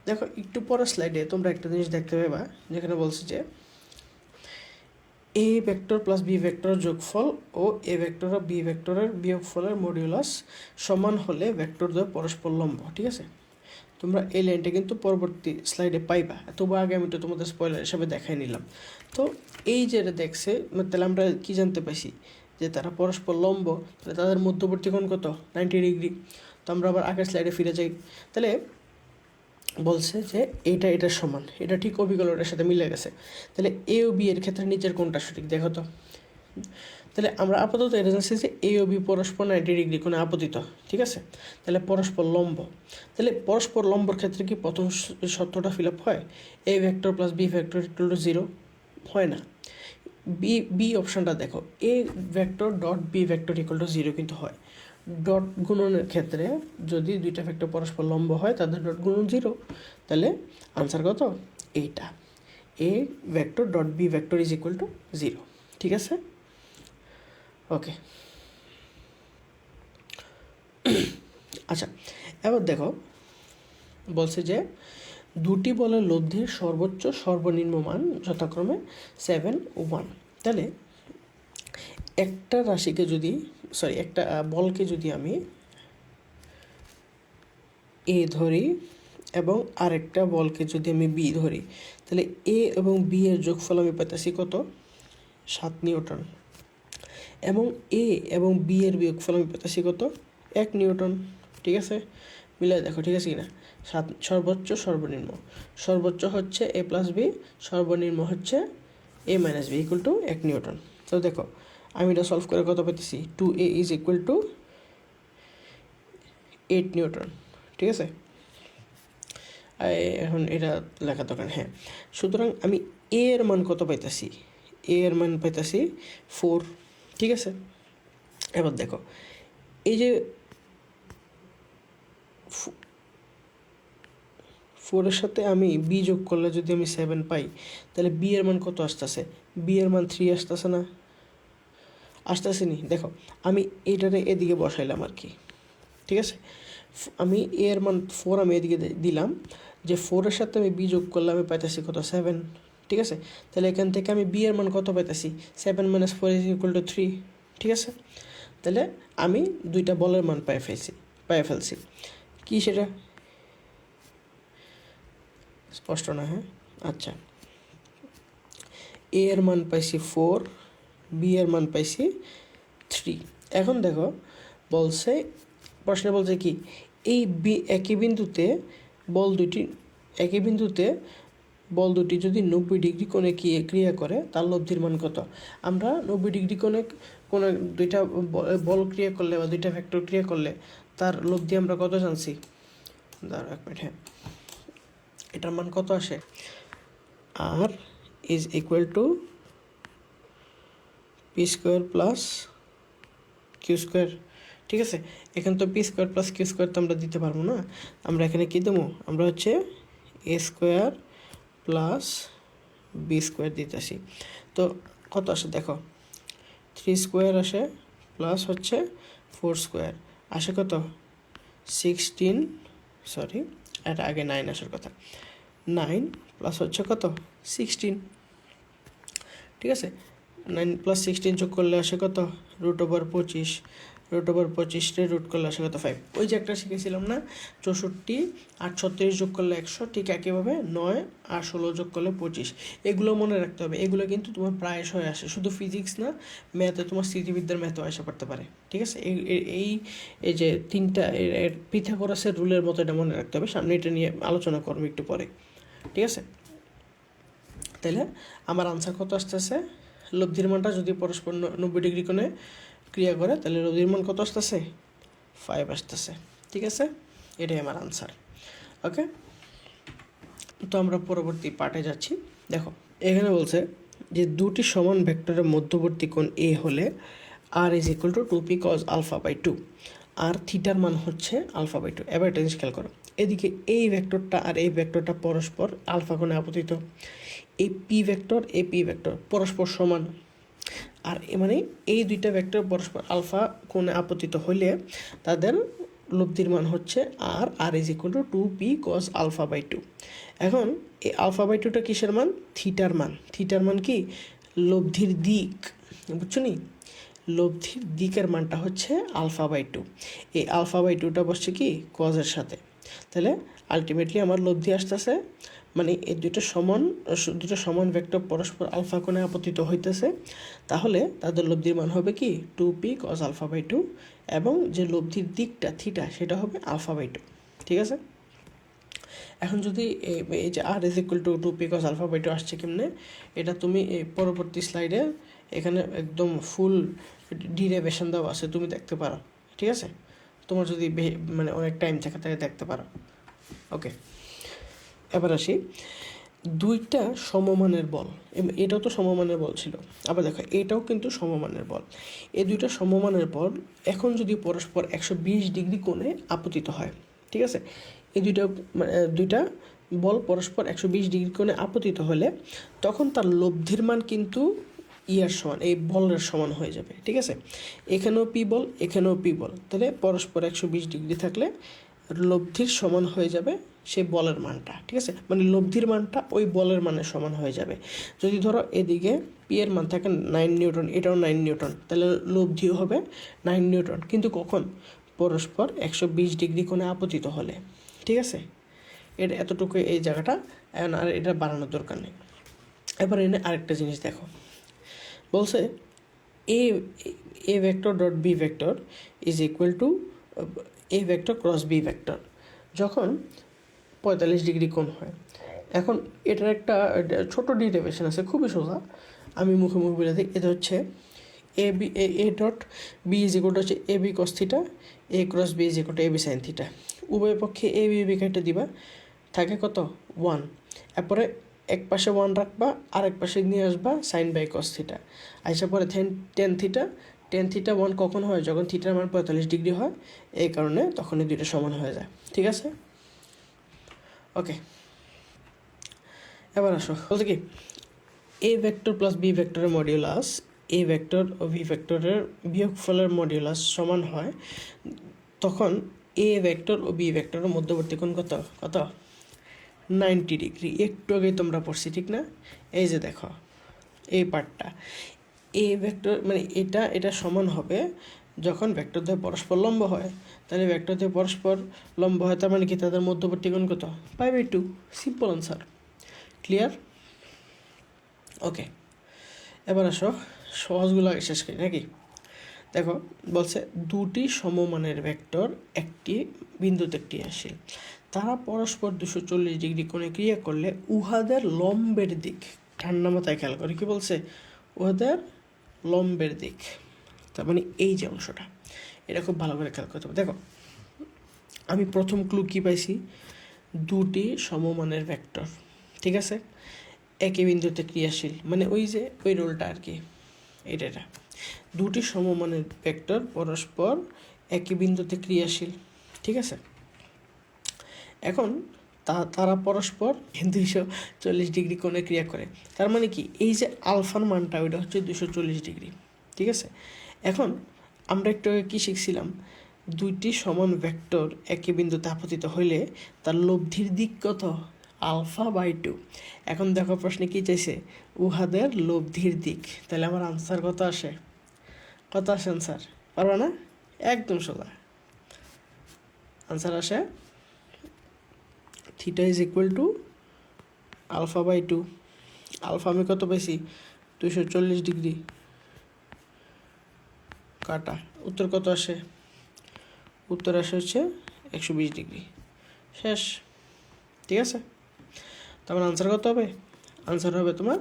দেখো একটু পরের স্লাইডে তোমরা একটা জিনিস দেখতে পাবা, যেখানে বলছে যে এ ভেক্টর প্লাস বি ভেক্টরের যোগফল ও এ ভেক্টর ও বি ভেক্টরের বিয়োগফলের মডিউলাস সমান হলে ভেক্টরদ্বয় পরস্পর লম্ব। ঠিক আছে, তোমরা এই লাইনটা কিন্তু পরবর্তী স্লাইডে পাইবা, তবু আগে আমি তো তোমাদের স্পয়লার হিসাবে দেখাই নিলাম। তো এই যে দেখছে, তাহলে আমরা কি জানতে পাইছি যে তারা পরস্পর লম্ব, তাহলে তাদের মধ্যবর্তী কোণ কত 90 ডিগ্রি। তো আমরা আবার আগের স্লাইডে ফিরে যাই, তাহলে বলছে যে এটার সমান, এটা ঠিক অভিকলনের সাথে মিলে গেছে। তাহলে এ ও বি এর ক্ষেত্রে নিচের কোণটা সঠিক, দেখো তো। তাহলে আমরা আপাতত এটা জানছি যে এ ও বি পরস্পর 90 ডিগ্রি কোণে আপতিত। ঠিক আছে, তাহলে পরস্পর লম্ব, তাহলে পরস্পর লম্বর ক্ষেত্রে কি প্রথম শর্তটা ফিল আপ হয়, A vector plus B vector equal to 0 হয় না। বি অপশানটা দেখো, A vector dot B vector equal to 0 কিন্তু হয়। ডট গুণনের ক্ষেত্রে যদি দুইটা ভেক্টর পরস্পর লম্ব হয় তাদের ডট গুণন 0, তাহলে আনসার কত এইটা, A vector dot B vector is equal to 0। ঠিক আছে, ওকে। আচ্ছা, এবার দেখো বলছে যে দুটি বলের লব্ধির সর্বোচ্চ সর্বনিম্ন মান যথাক্রমে 7 ও 1। তাহলে একটা রাশিকে যদি একটা বলকে যদি আমি এ ধরি এবং আরেকটা বলকে যদি আমি বি ধরি, তাহলে এ এবং বি এর যোগফল আমি পাইতেছি কত 7 নিউটন, এবং এ এবং বি এর বিয়োগফল আমি পাইতেছি কত 1 নিউটন। ঠিক আছে, মিলাই দেখো ঠিক আছে কিনা। সর্বোচ্চ সর্বনিম্ন, সর্বোচ্চ হচ্ছে এ প্লাস বি, সর্বনিম্ন হচ্ছে A minus B equal to 1 newton. তো দেখো আমি এটা সলভ করে কত পেতেছি, 2a is equal to 8 newton. ঠিক আছে, এখন এটা লেখা দরকার। হ্যাঁ, সুতরাং আমি এ এর মান কত পাইতেছি, এ এর মান পাইতেছি 4। ঠিক আছে, এবার দেখো এই যে 4-এর সাথে আমি বি যোগ করলে যদি আমি 7 পাই, তাহলে বি এর মান কত আসতেছে, বি এর মান 3 আসতেছে না, আসতেছে নি। দেখো আমি এইটারে এদিকে বসাইলাম আর কি। ঠিক আছে, আমি এ এর মান 4 আমি এদিকে দিলাম, যে 4-এর সাথে আমি বি যোগ করলে আমি পাইতেছি কত 7। ঠিক আছে, তাহলে এখান থেকে আমি বি এর মান কত পাইতেছি 7 - 4 = 3। ঠিক আছে, তাহলে আমি দুইটা বলের মান পাই ফেলছি। কি সেটা স্পষ্ট না? হ্যাঁ, আচ্ছা, এ এর মান পাইছি 4, বি এর মান পাইছি 3। এখন দেখো বলছে, প্রশ্নে বলছে কি, এই একই বিন্দুতে বল দুটি যদি 90 ডিগ্রি কোণে ক্রিয়া করে তার লব্ধির মান কত। আমরা 90 ডিগ্রি কোণে দুইটা বল ক্রিয়া করলে বা দুইটা ভেক্টর ক্রিয়া করলে তার লব্ধি আমরা কত জানছি, দাঁড়াও এক মিনিট। হ্যাঁ, এটার মান কত আসে, R is equal to P square plus Q square. ঠিক আছে, এখানে তো P square plus Q square তো আমরা দিতে পারবো না, আমরা এখানে কী দেবো, আমরা হচ্ছে এ স্কোয়ার প্লাস বি স্কোয়ার দিতেছি। তো কত আসে দেখো, 3 স্কোয়ার আসে প্লাস হচ্ছে 4 স্কোয়ার আসে কত 16, সরি এটা আগে 9 আসার কথা, 9 প্লাস হচ্ছে কত 16। ঠিক আছে, 9 + 16 যোগ করলে আসে কত √25, √25 রুট করলে আসে কত 5। ওই যে একটা শিখেছিলাম না 64 আর 36 যোগ করলে 100, ঠিক একইভাবে 9 আর 16 যোগ করলে 25। এগুলো মনে রাখতে হবে, এগুলো কিন্তু তোমার প্রায়শই আসে, শুধু ফিজিক্স না, ম্যাথে তোমার স্থিতিবিদ্যার ম্যাথও আসে পড়তে পারে, ঠিক আছে। এই যে তিনটা পিথাগোরাসের রুলের মতো এটা মনে রাখতে হবে। সামনে এটা নিয়ে আলোচনা করবো একটু পরে, ঠিক আছে। তাহলে আমার আনসার কত আসতেছে, লব্ধির মানটা যদি পরস্পর 90 ডিগ্রি কোণে ক্রিয়া করে তাহলে লব্ধির মান কত আসতেছে 5 আসতেছে, ঠিক আছে। এটাই আমার আনসার। ওকে, তো আমরা পরবর্তী পার্টে যাচ্ছি। দেখো এখানে বলছে যে দুটি সমান ভেক্টরের মধ্যবর্তী কোণ এ হলে r = 2p cos α/2, আর থিটার মান হচ্ছে α/2। এবার এটা খেয়াল করো, এদিকে এই ভেক্টরটা আর এই ভেক্টরটা পরস্পর আলফা কোণে আপতিত, এই পি ভেক্টর পরস্পর সমান, আর মানে এই দুইটা ভেক্টর পরস্পর আলফা কোণে আপতিত হলে তাদের লব্ধির মান হচ্ছে r = 2p cos α/2। এখন এই α/2টা কিসের মান, থিটার মান। থিটার মান কি, লব্ধির দিক, বুঝছো নি, লব্ধির দিকের মানটা হচ্ছে α/2। এই α/2টা বসছে কি কজের সাথে, তাহলে আলটিমেটলি আমার লব্ধি আসতেছে, মানে এই দুটো সমান ভেক্টর পরস্পর আলফা কোণে আপতিত হইতেছে, তাহলে তাদের লব্ধির মান হবে কি 2p cos α/2, এবং যে লব্ধির দিকটা থিটা সেটা হবে α/2, ঠিক আছে। এখন যদি এই যে r = 2p cos α/2 আসছে কেমনে, এটা তুমি পরবর্তী স্লাইডে এখানে একদম ফুল ডিরাইভেশন দেওয়া আছে, তুমি দেখতে পারো, ঠিক আছে। তোমার যদি মানে অনেক টাইম থাকে তাহলে দেখতে পারো। ওকে, এবার আসি দুইটা সমমানের বল, এটাও তো সমমানের বল ছিল, আবার দেখো এটাও কিন্তু সমমানের বল। এই দুইটা সমমানের বল এখন যদি পরস্পর 120 ডিগ্রি কোণে আপতিত হয়, ঠিক আছে। এই দুইটা বল পরস্পর 120 ডিগ্রি কোণে আপতিত হলে তখন তার লব্ধির মান কিন্তু ইয়ার সমান, এই বলের সমান হয়ে যাবে, ঠিক আছে। এখানেও পি বল, এখানেও পি বল, তাহলে পরস্পর 120 ডিগ্রি থাকলে লব্ধির সমান হয়ে যাবে সেই বলের মানটা, ঠিক আছে। মানে লব্ধির মানটা ওই বলের মানের সমান হয়ে যাবে। যদি ধরো এদিকে পি এর মান থাকে 9 নিউটন, এটাও 9 নিউটন, তাহলে লব্ধিও হবে 9 নিউটন, কিন্তু কখন, পরস্পর 120 ডিগ্রি কোণে আপতিত হলে, ঠিক আছে। এটা এতটুকু এই জায়গাটা, আর এটা বাড়ানোর দরকার নেই। এবার এনে আরেকটা জিনিস দেখো, বলছে এ vector dot B vector is equal to A vector cross B vector যখন 45 ডিগ্রি কোণ হয়। এখন এটার একটা ছোট ডিরাইভেশন আছে, খুবই সোজা, আমি মুখে বলে দিই। এটা হচ্ছে A dot B is equal to হচ্ছে A B cos theta, A cross B is equal to A B sine theta. উভয় পক্ষে এ বি কেটে দিবা, থাকে কত 1, এরপরে এক পাশে 1 রাখবা, আর এক পাশে নিয়ে আসবা সাইন বাই কস থিটা, আইসা পরে টেন থিটা 1 কখন হয়, যখন থিটার মান 45 ডিগ্রি হয়, এই কারণে তখন এই দুইটা সমান হয়ে যায়, ঠিক আছে। ওকে, এবার আসো, বলতে কি এ ভেক্টর প্লাস বি ভেক্টরের মডিউলাস এ ভেক্টর ও ভি ভেক্টরের বিয়োগফলের মডিউলাস সমান হয়, তখন এ ভেক্টর ও বি ভেক্টরের মধ্যবর্তী কোণ কত 90 ডিগ্রি। একটু আগেই তোমরা পড়ছি, ঠিক না। এই যে দেখো এই পার্টটা, এ ভেক্টর মানে এটা সমান হবে যখন ভেক্টর দ্বয় পরস্পর লম্ব হয়, তাহলে ভেক্টর দ্বয় পরস্পর লম্ব হয়, তার মানে কি তাদের মধ্যবর্তী কোণ কত π/2। Simple answer, clear. ওকে, এবার আসো সহজগুলো আগে শেষ করি নাকি। দেখো বলছে দুটি সমমানের ভেক্টর একটি বিন্দুতে ক্রিয়াশীল, তারা পরস্পর 240 ডিগ্রি কোণে ক্রিয়া করলে উহাদের লম্বের দিক, ঠান্ডা মাথায় খেয়াল করে কি বলছে, উহাদের লম্বের দিক, তার মানে এই যে অংশটা, এটা খুব ভালো করে খেয়াল করতে হবে। দেখো আমি প্রথম ক্লু কি পাইছি, দুটি সমমানের ভেক্টর, ঠিক আছে, একই বিন্দুতে ক্রিয়াশীল, মানে ওই যে ওই রোলটা আর কি, এটা দুটি সমমানের ভেক্টর পরস্পর একই বিন্দুতে ক্রিয়াশীল, ঠিক আছে। এখন তারা পরস্পর 240 ডিগ্রি কোণে ক্রিয়া করে, তার মানে কি এই যে আলফার মানটা ওইটা হচ্ছে 240 ডিগ্রি, ঠিক আছে। এখন আমরা একটু কি শিখছিলাম, দুইটি সমান ভেক্টর একই বিন্দুতে আপতিত হইলে তার লব্ধির দিক কত α/2। এখন দেখো প্রশ্নে কি চাইছে, উহাদের লব্ধির দিক, তাহলে আমার আনসার কত আসে আনসার পারবা না, একদম সোজা। আনসার আসে theta is equal to alpha by 2। Alpha আমি কত পাইছি? 240 ডিগ্রি কাটা। উত্তর কত আসে? উত্তর আসে হচ্ছে 120 ডিগ্রি। শেষ। ঠিক আছে, তার মানে আনসার কত হবে? আনসার হবে তোমার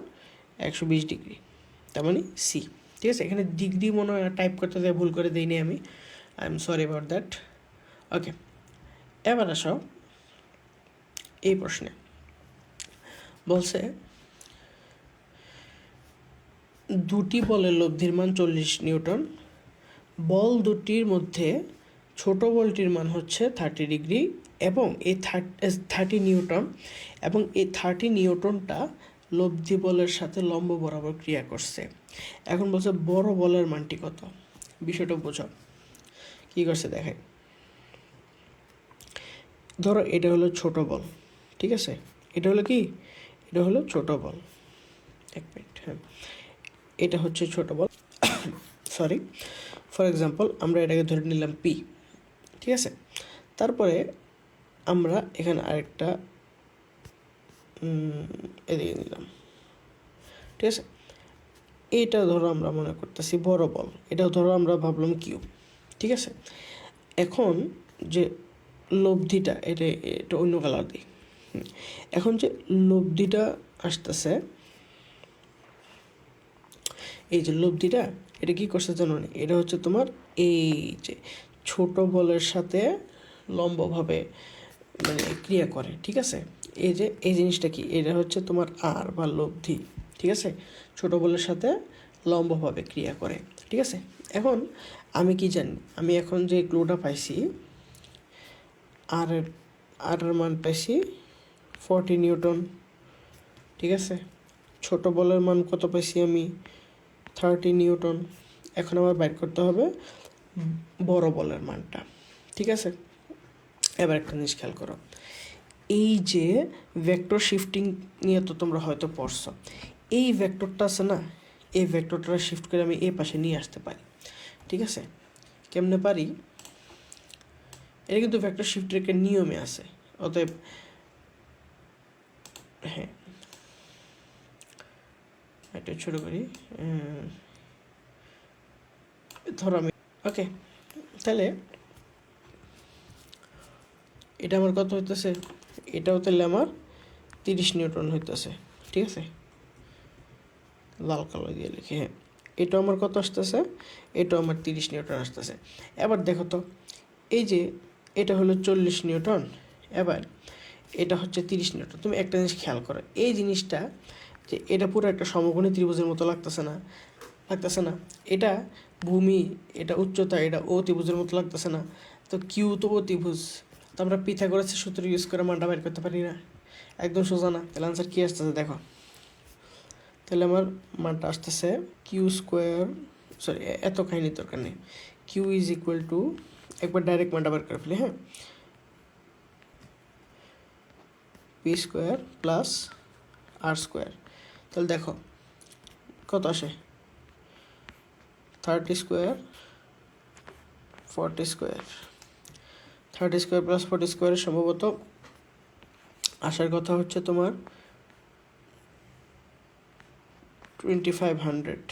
120 ডিগ্রি, তার মানে সি। ঠিক আছে, এখানে ডিগ্রি মনে হয় টাইপ করতে দেয়, ভুল করে দিইনি আমি, I am sorry about that. Okay, এবার আসো এই প্রশ্নে। বলছে দুটি বলের লব্ধির মান 40 নিউটন, বল দুটির মধ্যে ছোট বলটির মান হচ্ছে 30 ডিগ্রি এবং এই 30 নিউটন এবং এই 30 নিউটনটা লব্ধি বলের সাথে লম্ব বরাবর ক্রিয়া করছে। এখন বলছে বড় বলের মানটি কত? বিষয়টা বোঝো কী করছে দেখায়। ধরো এটা হলো ছোট বল, ঠিক আছে, এটা হলো কি? এটা হলো ছোট বল। এক মিনিট, হ্যাঁ, এটা হচ্ছে ছোট বল। সরি, ফর এক্সাম্পল আমরা এটাকে ধরে নিলাম পি, ঠিক আছে। তারপরে আমরা এখানে আরেকটা এদিকে নিলাম, ঠিক আছে। এইটা ধরো আমরা মনে করতেছি বড় বল, এটাও ধরো আমরা ভাবলাম কিউ, ঠিক আছে। এখন যে লব্ধিটা, এটা অন্য কালার দিই। এখন যে লব্ধিটা আসতেছে, এই যে লব্ধিটা, এটা কি করছে জানো? এটা হচ্ছে তোমার এই যে ছোট বলের সাথে লম্বভাবে মানে ক্রিয়া করে, ঠিক আছে। এই যে এই জিনিসটা কি, এটা হচ্ছে তোমার আর বা লব্ধি, ঠিক আছে, ছোট বলের সাথে লম্বভাবে ক্রিয়া করে, ঠিক আছে। এখন আমি কি জানি? আমি এখন যে ক্লুটা পাইছি, আর এর মান পাইছি 40 নিউটন, ঠিক আছে। ছোট বলের মান কত পাইছি আমি? 30 নিউটন। এখন আমার বাইর করতে হবে বড় বলের মানটা, ঠিক আছে। এবার একটা জিনিস খেয়াল করো, এই যে ভেক্টর শিফটিং নিয়ে তো তোমরা হয়তো পড়ছো। এই ভেক্টরটা আছে না, এই ভেক্টরটা শিফট করে আমি এই পাশে নিয়ে আসতে পারি, ঠিক আছে। কেমনে পারি? এটা কিন্তু ভেক্টর শিফটের একটা নিয়মে আছে। অতএব হ্যাঁ, এটা ছোটো করি, ধরো আমি, ওকে, তাহলে এটা আমার কত হইতেছে? এটাও তাহলে আমার 30 নিউটন হইতেছে, ঠিক আছে। লাল কালো দিয়ে লিখি, হ্যাঁ, এটা আমার কত আসতেছে? এটা আমার 30 নিউটন আসতেছে। এবার দেখো তো, এই যে এটা হলো 40 নিউটন, এবার এটা হচ্ছে 30 নিউটন। তুমি একটা জিনিস খেয়াল করো, এই জিনিসটা যে এটা পুরো একটা সমকোণী ত্রিভুজের মতো লাগতেছে না? লাগতেছে না? এটা ভূমি, এটা উচ্চতা, এটা অতিভুজের মতো লাগতেছে না? তো কিউ তো অতিভুজ, তো আমরা পিথাগোরাসের সূত্র ইউজ করে মানটা বের করতে পারি না? একদম সোজা না? তাহলে আনসার কী আসতেছে দেখো, তাহলে আমার মানটা আসতেছে কিউ স্কোয়ার, সরি এত কাহিনীর দরকার নেই, কিউ ইজ ইকুয়াল টু, একবার ডাইরেক্ট মানটা বের করে ফেলি, হ্যাঁ, পি স্কোয়ার প্লাস আর স্কোয়ার। তাহলে দেখো কত আসে? 30 স্কোয়ার 40 স্কোয়ার, 30 স্কোয়ার প্লাস 40 স্কোয়ারের সম্ভবত আসার কথা হচ্ছে তোমার 2500,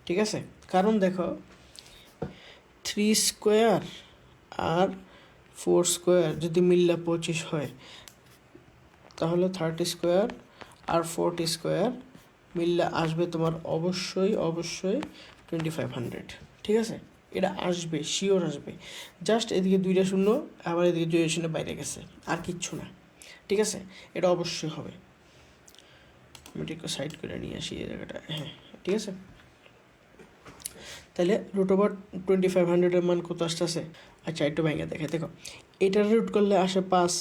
ঠিক আছে। কারণ দেখো 3 স্কোয়ার আর 4 স্কোয়ার যদি মিললে 25 হয়, তাহলে 30 স্কোয়ার আর 40 স্কোয়ার মিললে আসবে তোমার অবশ্যই 2500, ঠিক আছে। এটা আসবে, শিওর আসবে। জাস্ট এদিকে 2টা শূন্য, আবার এদিকে 2 শূন্য বাইরে গেছে, আর কিচ্ছু না, ঠিক আছে। এটা অবশ্যই হবে। আমি একটু সাইড করে নিয়ে আসি এই জায়গাটা, হ্যাঁ, ঠিক আছে। তাহলে √2500-এর মান কত আসতেছে? আচ্ছা, একটু ভেঙে দেখে দেখো, এটার রুট করলে আসে 5,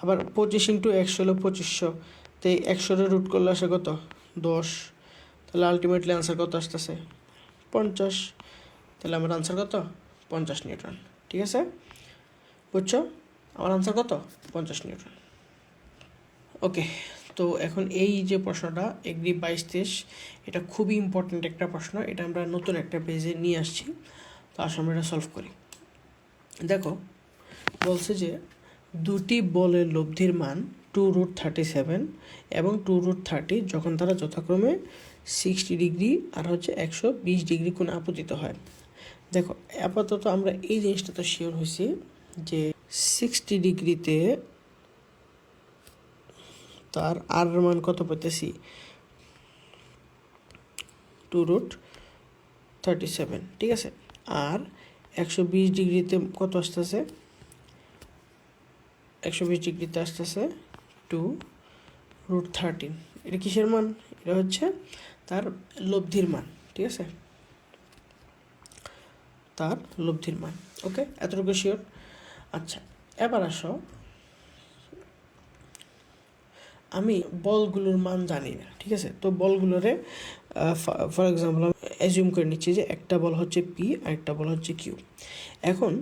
আবার 25 × 100 হলো 2500, তো এই 100-এর রুট করলে আসে কত? 10। তাহলে আলটিমেটলি আনসার কত আসতেছে? 50। তাহলে আমার আনসার কত? 50 নিউটন, ঠিক আছে। বুঝছো আমার আনসার কত? 50 নিউটন। ওকে, তো এখন এই যে প্রশ্নটা এগ্রি 22-23, এটা খুবই ইম্পর্ট্যান্ট একটা প্রশ্ন। এটা আমরা নতুন একটা পেজে নিয়ে আসছি। তো আসলে আমরা এটা সলভ করি। দেখো বলছে যে দুটি বলের লব্ধির মান 2√37 এবং 2√30 যখন তারা যথাক্রমে 60 ডিগ্রি আর 120 ডিগ্রি কোণে আপতিত হয়। দেখো আপাতত আমরা এই জিনিসটা তো শিওর হয়েছি যে 60 ডিগ্রিতে তার আর মান কত পেতেছি, 2√37, ঠিক আছে। আর 120 ডিগ্রিতে কত আসতেছে, 120 ডিগ্রিতে আসতেছে 2√13। এটা কিসের মান? এটা হচ্ছে তার লব্ধির মান, ঠিক আছে, তার লব্ধির মান। ওকে, এতটুকু শিওর। আচ্ছা, এবার আসো, আমি বলগুলোর মান জানি না, ঠিক আছে। তো বলগুলোরে ফর এক্সাম্পল আমি অ্যাজিউম করে নিচ্ছি যে একটা বল হচ্ছে পি আর একটা বল হচ্ছে কিউ। এখন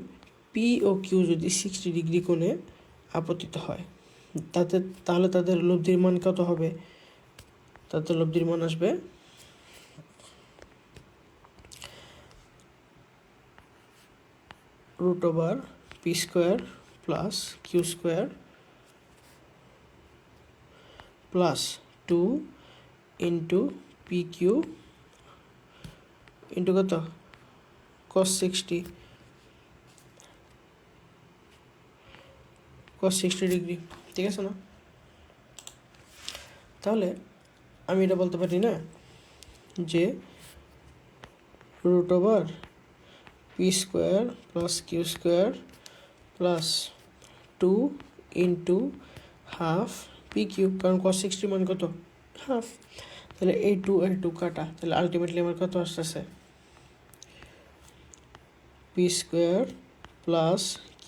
পি ও কিউ যদি 60 ডিগ্রি কোণে আপতিত হয় তাহলে তাদের লব্ধির মান কত হবে? তাদের লব্ধির মান আসবে √p² plus q² plus 2 into pq into কত, cos 60 ডিগ্রি, ঠিক আছে না? তাহলে আমি এটা বলতে পারি না যে √p² plus q² plus 2 into half pq, কারণ cos 60 মান কত, হাফ। তাহলে এই 2 আর 2 কাটা, তাহলে আলটিমেটলি আমার কত আসতেছে, p² প্লাস q²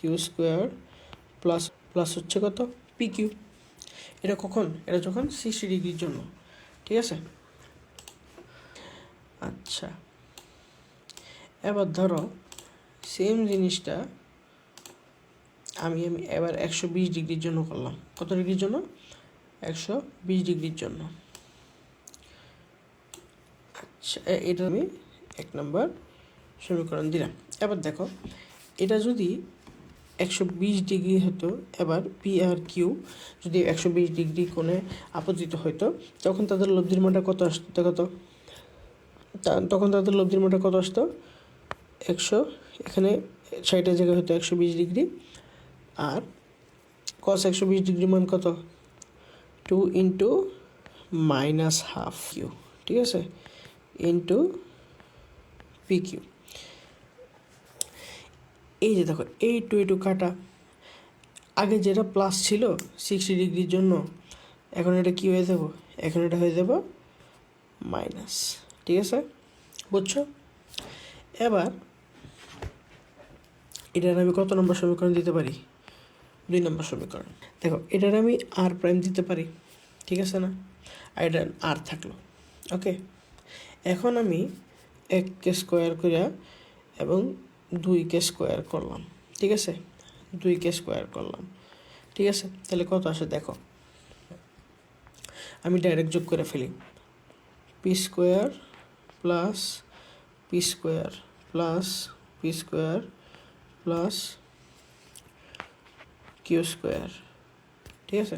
প্লাস হচ্ছে কত, pq। এটা কখন? এটা যখন 60 ডিগ্রির জন্য, ঠিক আছে। আচ্ছা, এবার ধরো সেম জিনিসটা আমি এবার 120 ডিগ্রির জন্য করলাম। কত ডিগ্রির জন্য? 120 ডিগ্রির জন্য। আচ্ছা, এটা আমি 1 নম্বর সমীকরণ দিলাম। এবার দেখো এটা যদি 120 ডিগ্রি হতো, এবার পি আর কিউ যদি 120 ডিগ্রি কোণে আপতিত হইতো, তখন তাদের লব্ধির মানটা কত আসতো? দেখো তো, তখন তাদের লব্ধির মানটা কত আসতো? 100, এখানে 60-এর জায়গায় হতো 120 ডিগ্রি। আর cos 120 ডিগ্রি মান কত? 2 ইন্টু মাইনাস হাফ কিউ, ঠিক আছে, ইন্টু পি কিউ। এই যে দেখো এই 2 কাটা, আগে যেটা প্লাস ছিল 60 ডিগ্রির জন্য, এখন এটা কী হয়ে যাব? এখন এটা হয়ে যাব মাইনাস, ঠিক আছে, বুঝছো? এবার এটার আমি কত নম্বর সমীকরণ দিতে পারি? 2 নম্বর সমীকরণ। দেখো এটার আমি আর প্রাইম দিতে পারি, ঠিক আছে না? আর এটা আর থাকলো, ওকে। এখন আমি 1কে স্কোয়ার করিয়া এবং 2কে স্কোয়ার করলাম, ঠিক আছে, 2কে স্কোয়ার করলাম, ঠিক আছে। তাহলে কত আসে দেখো, আমি ডাইরেক্ট যোগ করে ফেলি। p² plus p² plus p² plus q², ঠিক আছে।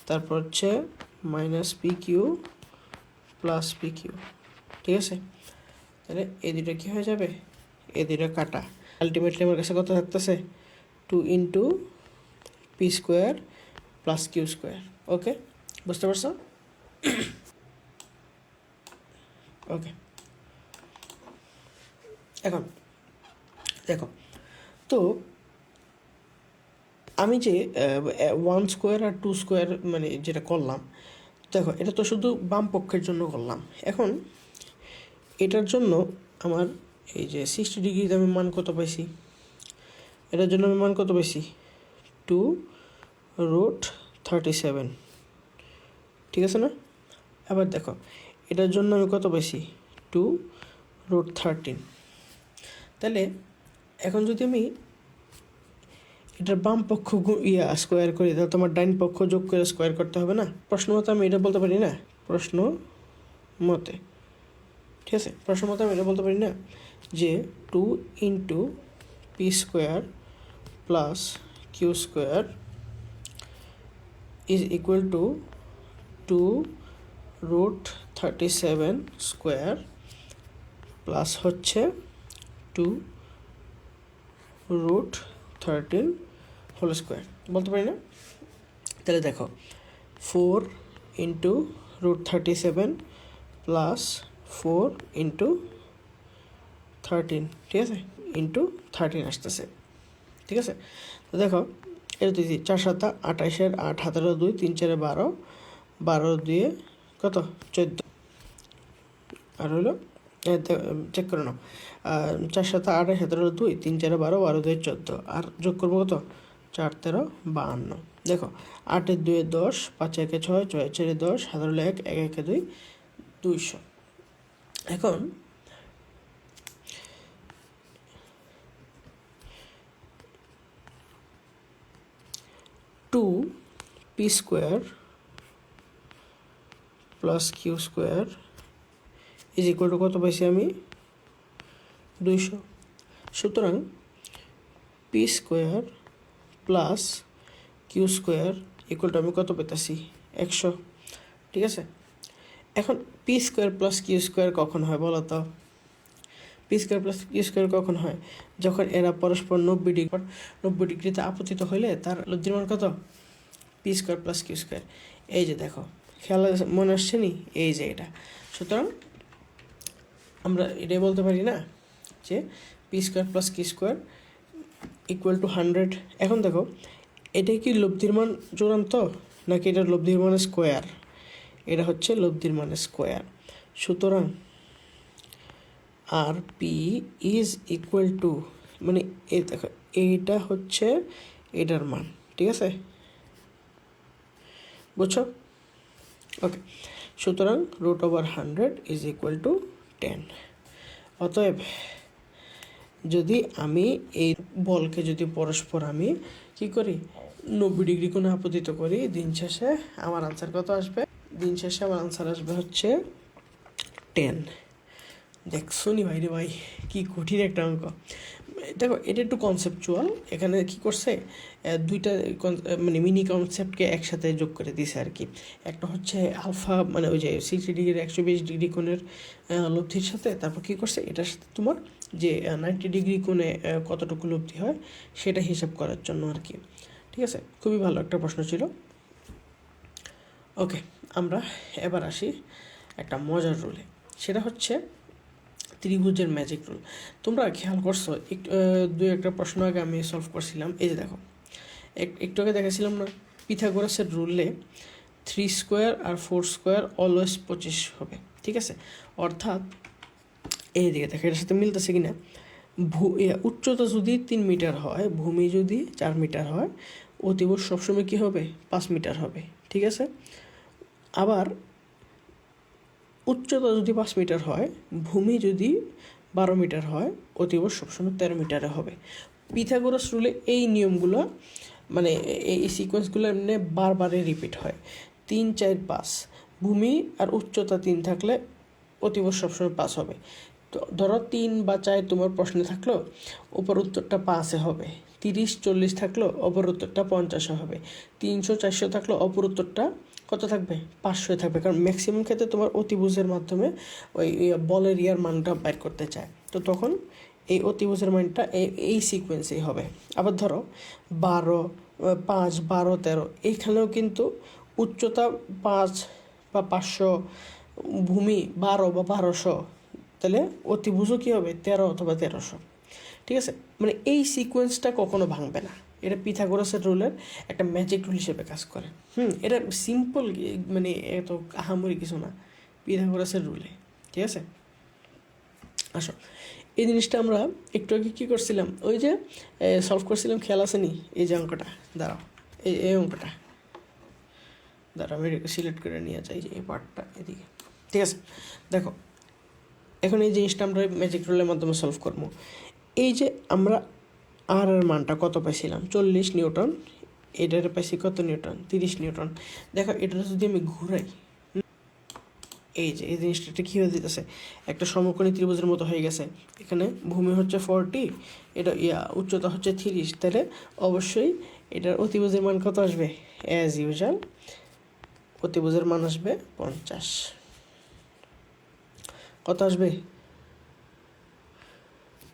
তারপর হচ্ছে মাইনাস pq প্লাস pq, ঠিক আছে। তাহলে এই দুটো কী হয়ে যাবে? এই দুটো কাটা, আলটিমেটলি আমার কাছে কত থাকতেছে? 2 ইন্টু p² প্লাস q², ওকে, বুঝতে পারছো? ওকে, এখন দেখো তো আমি যে 1² আর 2² মানে যেটা করলাম, দেখো এটা তো শুধু বাম পক্ষের জন্য করলাম। এখন এটার জন্য আমার এই যে 60 ডিগ্রিতে আমি মান কত পাইছি, এটার জন্য আমি মান কত পাইছি? 2√37, ঠিক আছে না? আবার দেখো এটার জন্য আমি কত পাইছি? 2√13। তাহলে এখন যদি আমি এটার বাম পক্ষ স্কোয়ার করি, তাহলে তোমার ডাইন পক্ষ যোগ করে স্কোয়ার করতে হবে না? প্রশ্ন মতে আমি এটা বলতে পারি না, প্রশ্ন মতে, ঠিক আছে, প্রশ্ন মতে আমি এটা বলতে পারি না যে 2 into P square plus Q square is equal to 2√37 square plus হচ্ছে 2√13 হোল স্কোয়ার বলতে পারি না? তাহলে দেখো 4 ইন্টু √37 প্লাস 4 ইন্টু 13, ঠিক আছে, ইন্টু 13 আসতেছে, ঠিক আছে। তো দেখো এটা তুই 4 7 28 8 17 2 3 4 12 12 2 কত 14 আর হলো চেক করে নাও 4 7 8 17 2 3 4 12 12 2 14 আর যোগ করবো কত 4 13 52। দেখো 8 2 10 5 1 6 6 4 10 17 1 1 1 2 200। এখন two P square plus Q square is equal to কত পাইছি আমি 200। সুতরাং p square plus Q square equal to আমি কত পেতেছি 100, ঠিক আছে। এখন p square plus Q square কখন হয় বলো তো? P square plus Q square কখন হয়? যখন এরা পরস্পর 90 ডিগ্রিতে আপতিত হইলে তার লব্ধির মান কত p square plus Q square. এই যে দেখো খেয়াল মনে আসছে নি, এই যে এটা। সুতরাং আমরা এটাই বলতে পারি না যে p square plus Q square equal to 100। এখন দেখো এটাই কি লব্ধির মান চূড়ান্ত নাকি এটা লব্ধির মানে স্কোয়ার? এটা হচ্ছে লব্ধির মানে স্কোয়ার। সুতরাং আর পি ইজ ইকুয়াল টু মানে এই দেখো এইটা হচ্ছে এটার মান, ঠিক আছে, বুঝছো? ওকে, সুতরাং √100 ইজ ইকুয়াল টু 10। অতএব যদি আমি এই বলকে যদি পরস্পর আমি কি করি 90 ডিগ্রি কোণে আপতিত করি, দিন শেষে আমার আনসার কত আসবে? দিন শেষে আমার আনসার আসবে হচ্ছে 10। দেখছো নি ভাই রে ভাই, কি কঠিন একটা অঙ্ক। দেখো এটা একটু কনসেপচুয়াল, এখানে কি করছে দুইটা মানে মিনি কনসেপ্টকে একসাথে যোগ করে দিছে আর কি। একটা হচ্ছে আলফা মানে ওই যে 60 ডিগ্রি 120 ডিগ্রি কোণের লব্ধির সাথে, তারপর কি করছে এটার সাথে তোমার যে 90 ডিগ্রি কোণে কতটুকু লব্ধি হয় সেটা হিসাব করার জন্য আর কি, ঠিক আছে। খুবই ভালো একটা প্রশ্ন ছিল। ওকে, আমরা এবার আসি একটা মজার রুলে, সেটা হচ্ছে ত্রিভুজের ম্যাজিক রুল। তোমরা খেয়াল করছো দুই একটা প্রশ্ন আগে আমি সলভ করছিলাম। এই যে দেখো একটু আগে দেখাছিলাম না পিথাগোরাসের রুলে 3 স্কোয়ার আর 4 স্কোয়ার অলওয়েজ 25 হবে, ঠিক আছে। অর্থাৎ এই দিকে দেখো এটার সাথে মিলতেছে কিনা। উচ্চতা যদি 3 মিটার হয়, ভূমি যদি 4 মিটার হয়, অতিভুজ সবসময় কী হবে 5 মিটার হবে, ঠিক আছে। আবার উচ্চতা যদি 5 মিটার হয়, ভূমি যদি 12 মিটার হয়, অতিভুজ সবসময় 13 মিটারে হবে। পিথাগোরাস রুলে এই নিয়মগুলো মানে এই সিকোয়েন্সগুলো এমনি বারবারে রিপিট হয়। 3 4 5 ভূমি আর উচ্চতা 3 থাকলে অতিভুজ সবসময় 5 হবে। তো ধরো 3 বা 4 তোমার প্রশ্নে থাকলো, উপর উত্তরটা 5 হবে। 30 40 থাকলো, অপর উত্তরটা 50 হবে। 300 400 থাকলো, অপর উত্তরটা কত থাকবে 500 থাকবে, কারণ ম্যাক্সিমাম ক্ষেত্রে তোমার অতিভুজের মাধ্যমে ওই বলের ইয়ার মানটা বের করতে চায়। তো তখন এই অতিভুজের মানটা এই সিকোয়েন্সেই হবে। আবার ধরো 12 5 12 13 এইখানেও কিন্তু উচ্চতা 5 বা 500, ভূমি 12 বা 1200, তাহলে অতিভুজও কী হবে 13 অথবা 1300, ঠিক আছে। মানে এই সিকোয়েন্সটা কখনো ভাঙবে না। এটা পিথাগোরাসের রুলের একটা ম্যাজিক রুল হিসেবে কাজ করে। এটা সিম্পল, মানে এত আহামরি কিছু না পিথাগোরাসের রুলে, ঠিক আছে। আসো এই জিনিসটা আমরা একটু আগে কী করছিলাম, ওই যে সলভ করছিলাম, খেয়াল আছে নি? এই যে অঙ্কটা দাঁড়াও, এই অঙ্কটা দাঁড়াও, আমি সিলেক্ট করে নিয়ে যাই যে এই পার্টটা এদিকে, ঠিক আছে। দেখো এখন এই জিনিসটা আমরা ম্যাজিক রুলের মাধ্যমে সলভ করবো। এই যে আমরা আর এর মানটা কত পাইছিলাম 40 নিউটন, এটার পাইছি কত নিউটন 30 নিউটন। দেখো এটা যদি আমি ঘুরাই, এই যে এই জিনিসটা এটা কী হয়ে দিতেছে, একটা সমকোণী ত্রিভুজের মতো হয়ে গেছে। এখানে ভূমি হচ্ছে 40, এটা উচ্চতা হচ্ছে 30, তাহলে অবশ্যই এটার অতিভুজের মান কত আসবে? অ্যাজ ইউজুয়াল অতিভুজের মান আসবে 50। কত আসবে?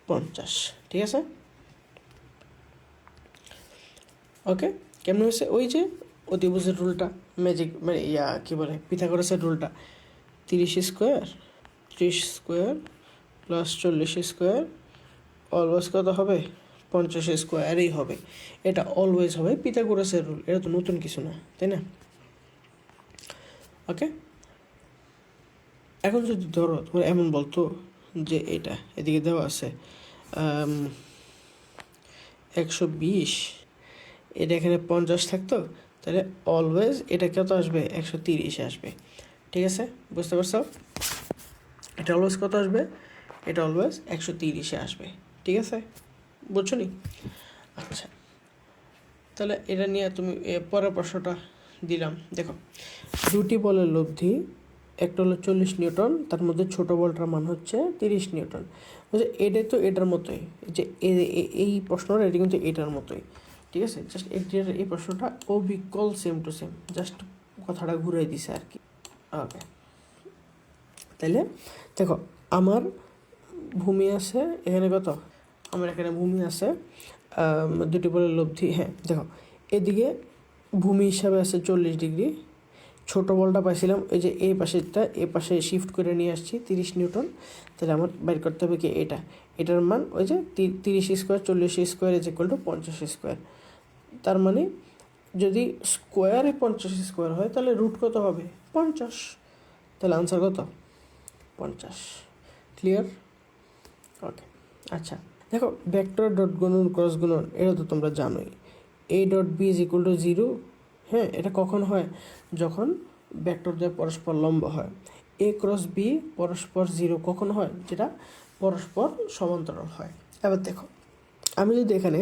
50। ঠিক আছে, ওকে। কেমন হয়েছে? ওই যে অতিভুজের রুলটা, ম্যাজিক মানে কী বলে, পিথাগোরাসের রুলটা, 30 square 30 square plus 40 square always কত হবে? 50 স্কোয়ারই হবে। এটা অলওয়েজ হবে পিথাগোরাসের রুল, এটা তো নতুন কিছু না, তাই না? ওকে, এখন যদি ধরো তোমার এমন বলতো যে এটা এদিকে দেওয়া আছে 120, এটা এখানে 50 থাকতো, তাহলে অলওয়েজ এটা কত আসবে? 130 আসবে। ঠিক আছে, বুঝতে পারছো? এটা অলওয়েজ কত আসবে? এটা অলওয়েজ 130 আসবে। ঠিক আছে, বুঝছো নি? আচ্ছা, তাহলে এটা নিয়ে তুমি পরের প্রশ্নটা দিলাম। দেখো, দুটি বলের লব্ধি, একটা হলো 40 নিউটন, তার মধ্যে ছোট বলটার মান হচ্ছে 30 নিউটন। বুঝছে, এটা তো এটার মতোই, যে এই প্রশ্নটা এটা কিন্তু এটার মতোই। ঠিক আছে, জাস্ট এই প্রশ্নটা অবিকল সেম টু সেম, জাস্ট কথাটা ঘুরাই দিছে আর কি। ওকে, তাইলে দেখো, আমার ভূমি আছে এখানে কত? আমার এখানে ভূমি আছে দুটি বলের লব্ধি। হ্যাঁ দেখো, এদিকে ভূমি হিসাবে আছে 40 ডিগ্রি, ছোটো বলটা পাইছিলাম ওই যে এই পাশেরটা, এ পাশে শিফট করে নিয়ে আসছি 30 নিউটন। তাহলে আমার বাইর করতে হবে কি এটার মান ওই যে 30 square 40 square is equal two 50 square. তার মানে যদি স্কোয়ারে 50 স্কোয়ার হয় তাহলে রুট কত হবে? 50। তাহলে আনসার কত? 50। ক্লিয়ার? ওকে, আচ্ছা দেখো, ভেক্টর ডট গুণন ক্রস গুণন এটা তো তোমরা জানোই, a dot B is equal to 0। হ্যাঁ, এটা কখন হয়? যখন ভেক্টরদের পরস্পর লম্ব হয়। এ ক্রস বি পরস্পর 0 কখন হয়? যেটা পরস্পর সমান্তরাল হয়। এবার দেখো, আমি যদি এখানে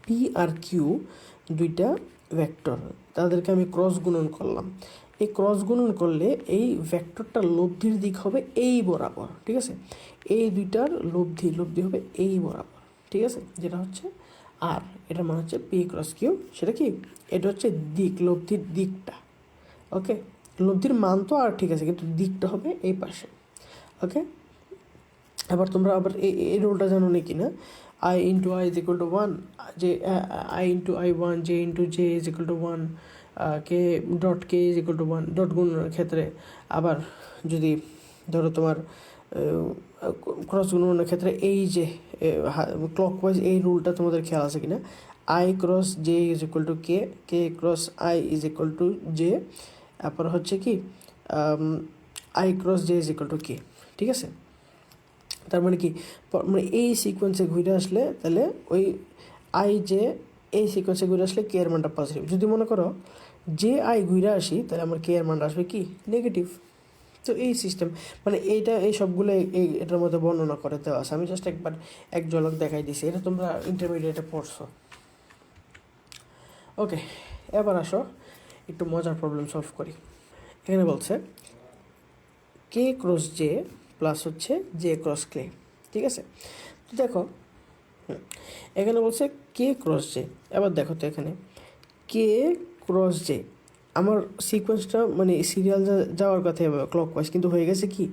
পি আর কিউ দুইটা ভেক্টর, তাদেরকে আমি ক্রস গুণন করলাম। এই ক্রস গুণন করলে এই ভেক্টরটার লব্ধির দিক হবে এই বরাবর। ঠিক আছে, এই দুইটার লব্ধি হবে এই বরাবর। ঠিক আছে, যেটা হচ্ছে আর এটার মান হচ্ছে পি ক্রস কিউ। সেটা কি? এটা হচ্ছে দিক, লব্ধির দিকটা। ওকে, লব্ধির মান তো আর ঠিক আছে, কিন্তু দিকটা হবে এই পাশে। ওকে, আবার তোমরা আবার এই রুলটা জানো নাকি না, I into I is equal to 1, যে I into I 1, J into J is equal to 1, K dot K is equal to 1। Dot গুণনের ক্ষেত্রে আবার যদি ধরো তোমার ক্রস গুণনের ক্ষেত্রে এই যে ক্লকওয়াইজ এই রুলটা তোমাদের খেয়াল আছে কিনা, I cross J is equal to K, K cross I is equal to J, তারপর হচ্ছে কি I cross J is equal to K. ঠিক আছে, তার মানে কি, মানে এই সিকোয়েন্সে ঘুরে আসলে তাহলে ওই আই যে এই সিকোয়েন্সে ঘুরে আসলে কে এর মানটা পজিটিভ। যদি মনে করো যে আই ঘুরে আসি, তাহলে আমার কে এর মানটা আসবে কি? নেগেটিভ। তো এই সিস্টেম, মানে এই সবগুলো এটার মধ্যে বর্ণনা করে দেওয়া আছে। আমি জাস্ট একবার এক ঝলক দেখাই দিছি, এটা তোমরা ইন্টারমিডিয়েটে পড়ছো। ওকে, এবার আসো একটু মজার প্রবলেম সলভ করি। এখানে বলছে কে ক্রস জে প্লাস হচ্ছে জে ক্রস কে। ঠিক আছে, তো দেখো এখানে বলছে কে ক্রস জে। এবার দেখো তো এখানে কে ক্রস জে, আমার সিকোয়েন্সটা মানে সিরিয়াল যাওয়ার কথা এভাবে ক্লকওয়াইজ, কিন্তু হয়ে গেছে কি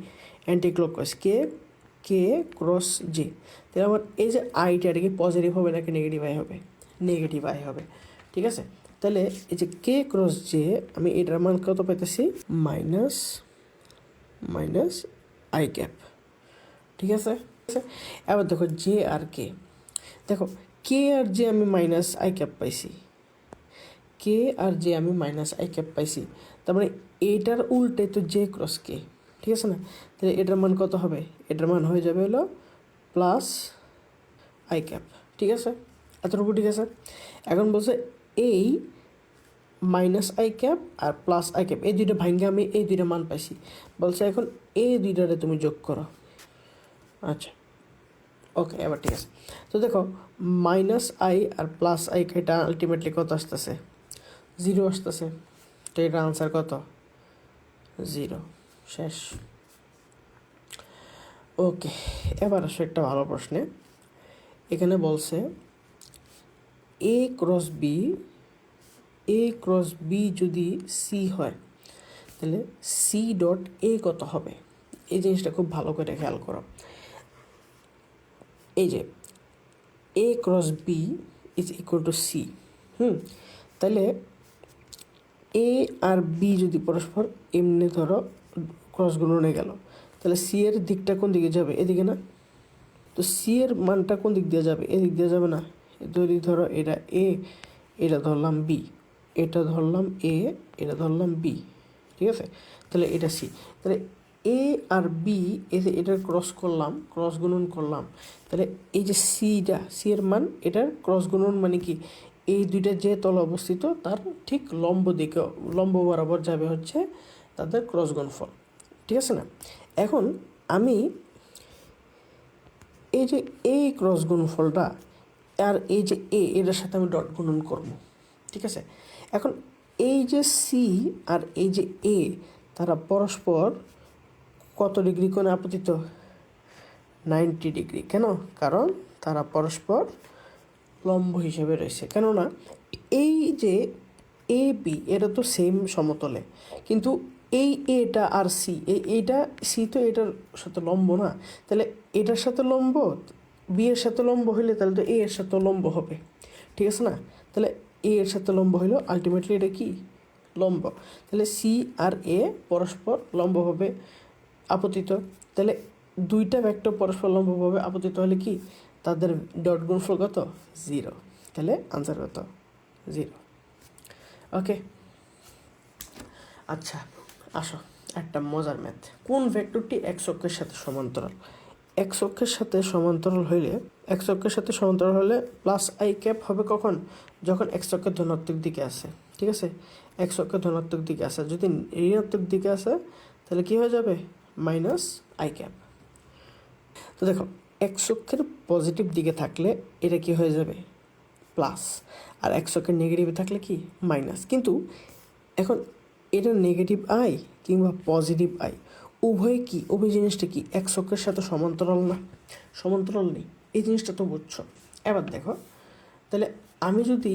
অ্যান্টি ক্লকওয়াইজ। কে ক্রস জে, তাহলে আমার এই যে আইটা, এটা কি পজিটিভ হবে নাকি নেগেটিভ আই হবে? নেগেটিভ আই হবে। ঠিক আছে, তাহলে এই যে কে ক্রস জে, আমি এটার মান কত পাইতেছি? Minus i cap. ঠিক আছে, এবার দেখো জে আর কে, দেখো কে আর জে আমি মাইনাস আই ক্যাপ পাইছি, কে আর জে আমি মাইনাস আই ক্যাপ পাইছি, তার মানে এইটার উল্টে তো জে ক্রস কে। ঠিক আছে না, তাহলে এটার মান কত হবে? এটার মান হয়ে যাবে হলো প্লাস আই ক্যাপ। ঠিক আছে, এতটুকু ঠিক আছে। এখন বলছে এই মাইনাস আই ক্যাপ আর প্লাস আই ক্যাপ, এই দুইটা ভাঙ্গে আমি এই দুইটা মান পাইছি। বলছে এখন এই দুইটারে তুমি যোগ করো। আচ্ছা, ওকে, এবার ঠিক আছে। তো দেখো মাইনাস আই আর প্লাস আই, এটা আলটিমেটলি কত আসতেছে? 0 আসতেছে। তো এটার আনসার কত? 0। শেষ। ওকে, এবার আসো একটা ভালো প্রশ্নে। এখানে বলছে এ ক্রস বি যদি সি হয় তাহলে সি ডট এ কত হবে? এই জিনিসটা খুব ভালো করে খেয়াল করো। এই যে A cross B is equal to C, তাহলে এ আর বি যদি পরস্পর এমনি ধরো ক্রস গুণনে গেল, তাহলে সি এর দিকটা কোন দিকে যাবে? এদিকে না? তো সি এর মানটা কোন দিক দিয়ে যাবে? এদিক দিয়ে যাবে না? যদি ধরো এটা এ, এটা ধরলাম বি, এটা ধরলাম এ, এটা ধরলাম বি, ঠিক আছে? তাহলে এটা সি। তাহলে এ আর বি এটার ক্রস গুণন করলাম, তাহলে এই যে সিটা, সি এর মান, এটার ক্রস গুণন মানে কি? এই দুইটা যে তলে অবস্থিত তার ঠিক লম্ব বরাবর যাবে হচ্ছে তাদের ক্রস গুণফল, ঠিক আছে না? এখন আমি এই যে এই ক্রস গুণফলটা আর এই যে এটার সাথে আমি ডট গুণন করব, ঠিক আছে? এখন এই যে সি আর এই যে এ, তারা পরস্পর কত ডিগ্রি কোণে আপতিত? 90 ডিগ্রি। কেন? কারণ তারা পরস্পর লম্ব হিসেবে রয়েছে। কেননা এই যে এ বি এটা তো সেম সমতলে, কিন্তু এই এটা আর সি, এইটা সি তো এটার সাথে লম্ব না, তাহলে এটার সাথে লম্ব, বি এর সাথে লম্ব হইলে তাহলে তো এ এর সাথে লম্ব হবে, ঠিক আছে না? তাহলে এ এর সাথে লম্ব হইলো আলটিমেটলি এটা কি? লম্ব। তাহলে সি আর এ পরস্পর লম্বভাবে আপতিত। তাহলে দুইটা ভেক্টর পরস্পর লম্বভাবে আপতিত হলে কি তাদের ডট গুণফল কত? 0। তাহলে আনসার কত? 0। ওকে, আচ্ছা আসো একটা মজার ম্যাথ। কোন ভেক্টরটি এক্স অক্ষের সাথে সমান্তরাল? এক্স অক্ষের সাথে সমান্তরাল হলে প্লাস আই ক্যাপ হবে কখন? যখন এক্স অক্ষের ধনাত্মক দিকে আসে, ঠিক আছে? এক্স অক্ষের ধনাত্মক দিকে আসে, যদি ঋণাত্মক দিকে আসে তাহলে কি হয়ে যাবে? Minus i cap. তো দেখো, এক্স অক্ষের পজিটিভ দিকে থাকলে এটা কি হয়ে যাবে? প্লাস। আর এক্স অক্ষের নেগেটিভে থাকলে কি? মাইনাস। কিন্তু এখন এটা নেগেটিভ আই কিংবা পজিটিভ আই উভয় জিনিসটা কি এক্স অক্ষের সাথে সমান্তরাল না? সমান্তরাল নেই, এই জিনিসটা তো বুঝছো। এবার দেখো, তাহলে আমি যদি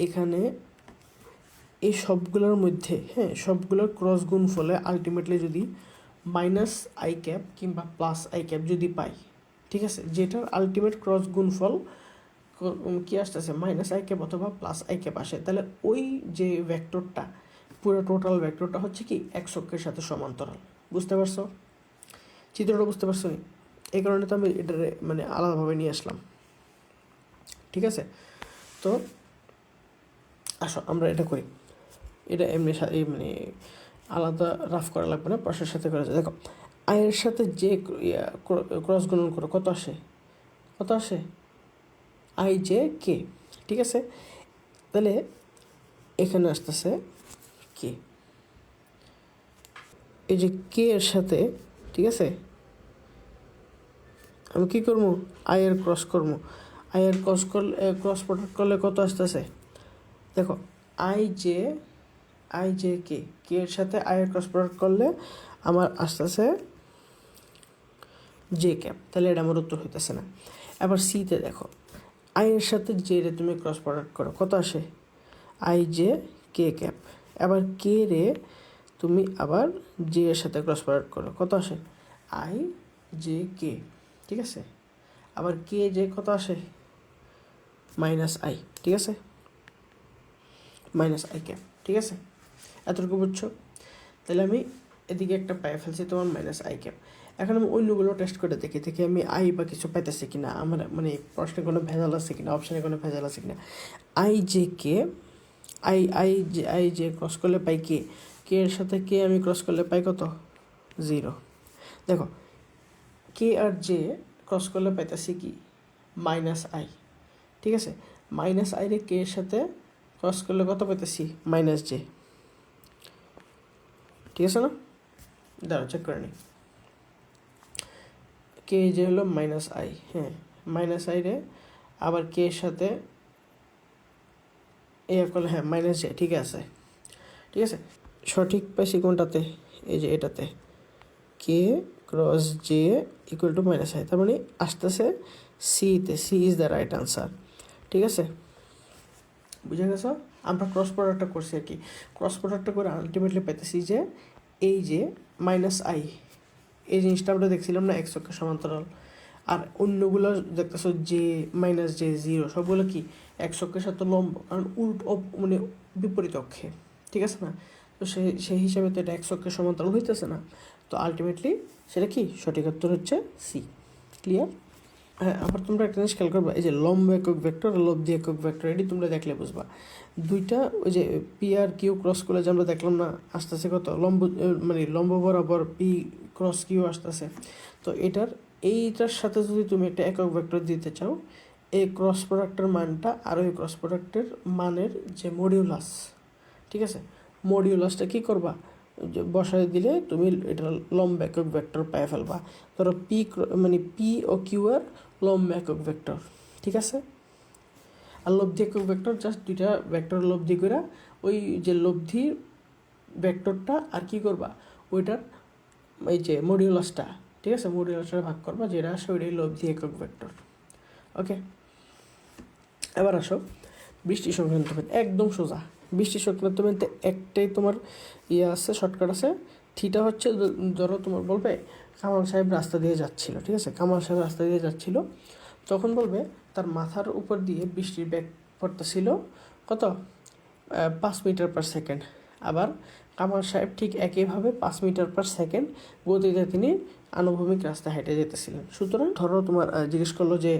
এখানে এই সবগুলোর মধ্যে, সবগুলোর ক্রস গুণ ফলে আলটিমেটলি যদি মাইনাস আই ক্যাপ কিংবা প্লাস আই ক্যাপ যদি পাই, ঠিক আছে, যেটার আলটিমেট ক্রস গুণফল কি আসতেছে? মাইনাস আই ক্যাপ অথবা প্লাস আই ক্যাপ আসে, তাহলে ওই যে ভেক্টরটা, পুরো টোটাল ভেক্টরটা হচ্ছে কি এক্স অক্ষের সাথে সমান্তরাল। বুঝতে পারছো? চিত্রটা বুঝতে পারছো নি? এই কারণে তো আমি এটার মানে আলাদাভাবে নিয়ে আসলাম, ঠিক আছে? তো আসো আমরা এটা করি, এটা এমনি মানে আলাদা রাফ করা লাগবে না, প্রসেসের সাথে করা যায়। দেখো, আয়ের সাথে যে ক্রস গুণন করো কত আসে? আই জে কে, ঠিক আছে? তাহলে এখানে আসতেছে কে, এই যে কে এর সাথে, ঠিক আছে, আমি কী করবো? আয়ের ক্রস করবো। আয়ের ক্রস প্রোডাক্ট করলে কত আসতেছে? দেখো, আই জে কে এর সাথে আয়ের ক্রস প্রোডাক্ট করলে আমার আসতেছে জে ক্যাপ। তাহলে এটা আমার উত্তর হইতেছে না। এবার সিতে দেখো, আয়ের সাথে জে রে তুমি ক্রস প্রোডাক্ট করো, কত আসে? I J K cap. এবার কে রে তুমি আবার জে এর সাথে ক্রস প্রোডাক্ট করো, কত আসে? আই জে কে, ঠিক আছে? আবার কে জে কত আসে? মাইনাস আই, ঠিক আছে? মাইনাস আই ক্যাপ, ঠিক আছে? এতটুকু বুঝছো? তাহলে আমি এদিকে একটা পায়ে ফেলছি তোমার মাইনাস আই ক্যাপ। এখন আমি অন্যগুলো টেস্ট করে দেখি আমি আই বা কিছু পাইতেছি কিনা, আমার মানে প্রশ্নে কোনো ভেজাল আছে কিনা, অপশানে কোনো ভেজাল আছে কিনা। I J K, I J cross করলে পাই কে এর সাথে কে আমি ক্রস করলে পাই কত? 0। দেখো, কে আর জে ক্রস করলে পাইতেছি কি? মাইনাস আই, ঠিক আছে? মাইনাস আই রে কে এর সাথে ক্রস করলে কত পাইতেছি? মাইনাস জে, ঠিক আছে না? দাঁড়াও চেক করে নিই। কে যে হলো মাইনাস আই, মাইনাস আই রে আবার কে এর সাথে করলে মাইনাস জে, ঠিক আছে? সঠিক পাইছি কোনটাতে? এই যে এটাতে। K cross J equal to minus I, তার মানে আসতেছে সিতে, C is the right answer. ঠিক আছে, বুঝে গেছো? আমরা ক্রস প্রোডাক্টটা করছি আর কি, ক্রস প্রোডাক্টটা করে আলটিমেটলি পেতেছি যে এই যে মাইনাস আই, এই জিনিসটা আমরা দেখছিলাম না এক্স অক্ষের সমান্তরাল, আর অন্যগুলো দেখতেছো জে মাইনাস জে জিরো, সবগুলো কি এক্স অক্ষের সাথে লম্ব, কারণ মানে বিপরীত অক্ষে। ঠিক আছে না? তো সেই হিসাবে তো এটা এক্স অক্ষের সমান্তরাল হইতেছে না, তো আলটিমেটলি সেটা কি সঠিক উত্তর হচ্ছে সি। ক্লিয়ার? হ্যাঁ, আবার তোমরা একটা জিনিস খেয়াল করবা, এই যে লম্ব একক ভেক্টর আর লব্ধি একক ভেক্টর, এটি তোমরা দেখলে বুঝবা। দুইটা ওই যে পি আর কিউ ক্রস করে যে আমরা দেখলাম না আসতেছে কত লম্ব, মানে লম্ব বরাবর পি ক্রস কিউ আসতেছে, তো এইটার সাথে যদি তুমি একটা একক ভেক্টর দিতে চাও, এই ক্রস প্রোডাক্টের মানটা আর ওই ক্রস প্রোডাক্টের মানের যে মডিউলাস, ঠিক আছে, মডিউলাসটা কী করবা, বসায় দিলে তুমি এটা লম্ব একক ভেক্টর পেয়ে ফেলবা। ধরো মানে পি ও কিউ এর লম্ব একক ভেক্টর, ঠিক আছে। আর লব্ধি একক ভেক্টর জাস্ট দুইটা ভেক্টর লব্ধি করে ওই যে লব্ধি ভেক্টরটা আর কি করবা, ওইটার এই যে মডিউলাসটা, ঠিক আছে, মডিউলাসটা ভাগ করবা, যেটা আসে ওইটাই লব্ধি একক ভেক্টর। ওকে, এবার আসো বৃষ্টি সংক্রান্ত ম্যাথ, একদম সোজা। বৃষ্টি সংক্রান্ত ম্যাথে একটাই তোমার আছে, শর্টকাট আছে। থিটা হচ্ছে, ধরো তোমার বলবে কামাল সাহেব রাস্তা দিয়ে যাচ্ছিল, ঠিক আছে, কামাল সাহেব রাস্তা দিয়ে যাচ্ছিল, তখন বলবে তার মাথার উপর দিয়ে বৃষ্টির বেগ পড়তেছিল কত, 5 মিটার পার সেকেন্ড। আবার কামাল সাহেব ঠিক একইভাবে 5 মিটার পার সেকেন্ড গতিতে তিনি আনুভূমিক রাস্তা হেঁটে যেতেছিলেন। সুতরাং ধরো তোমার জিজ্ঞেস করলো যে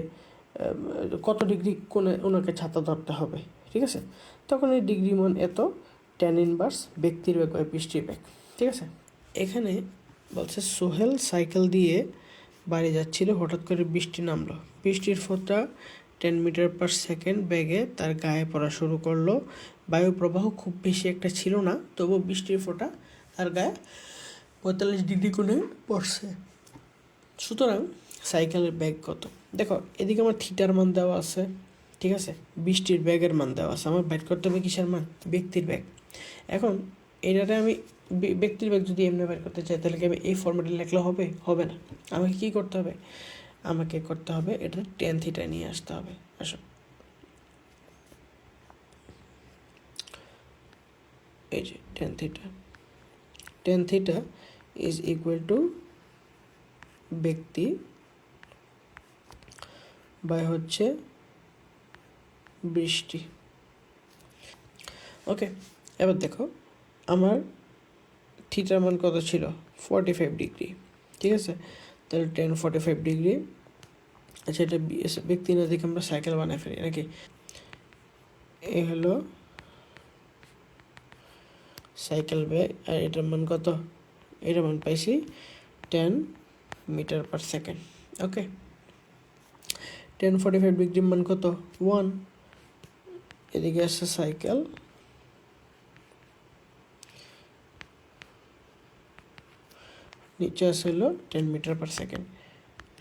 কত ডিগ্রি কোণে ওনাকে ছাতা ধরতে হবে, ঠিক আছে, তখন এই ডিগ্রি মান এত, tan ইনভার্স ব্যক্তির বেগ বা বৃষ্টির বেগ। ঠিক আছে, এখানে বলছে সোহেল সাইকেল দিয়ে বাড়ি যাচ্ছিল, হঠাৎ করে বৃষ্টি নামলো, বৃষ্টির ফোঁটা 10 মিটার পার সেকেন্ড বেগে তার গায়ে পড়া শুরু করলো। বায়ু প্রবাহ খুব বেশি একটা ছিল না, তবু বৃষ্টির ফোঁটা তার গায়ে 45 ডিগ্রি কোণে পড়ছে। সুতরাং সাইকেলের বেগ কত? দেখো এদিকে আমার থিটার মান দেওয়া আছে, ঠিক আছে, বৃষ্টির ব্যাগের মান দেওয়া আছে, আমার বের করতে হবে কিসের মান, ব্যক্তির ব্যাগ। এখন এটাতে আমি ব্যক্তির ব্যাগ যদি এমনি বের করতে চাই, তাহলে কি আমি এই ফর্মেটে লিখলে হবে? হবে না। আমাকে কি করতে হবে? আমাকে করতে হবে এটা tan থিটা নিয়ে আসতে হবে। আসো, এই যে tan theta is equal two ব্যক্তি বাই হচ্ছে বৃষ্টি। ওকে, এবার দেখো আমার থিটার মান কত ছিল, 45 ডিগ্রি, ঠিক আছে, তাহলে tan 45 ডিগ্রি। আচ্ছা, এটা ব্যক্তি না দেখে আমরা সাইকেল বানাই ফেলি নাকি? এ হলো সাইকেল ব্যাগ, আর এটার মান কত, এটার মান পাইছি 10 মিটার পার সেকেন্ড। ওকে, tan 45 ডিগ্রির মান কত, 1। এদিকে আসছে সাইকেল, নিচে আসে হলো 10 মিটার পার সেকেন্ড।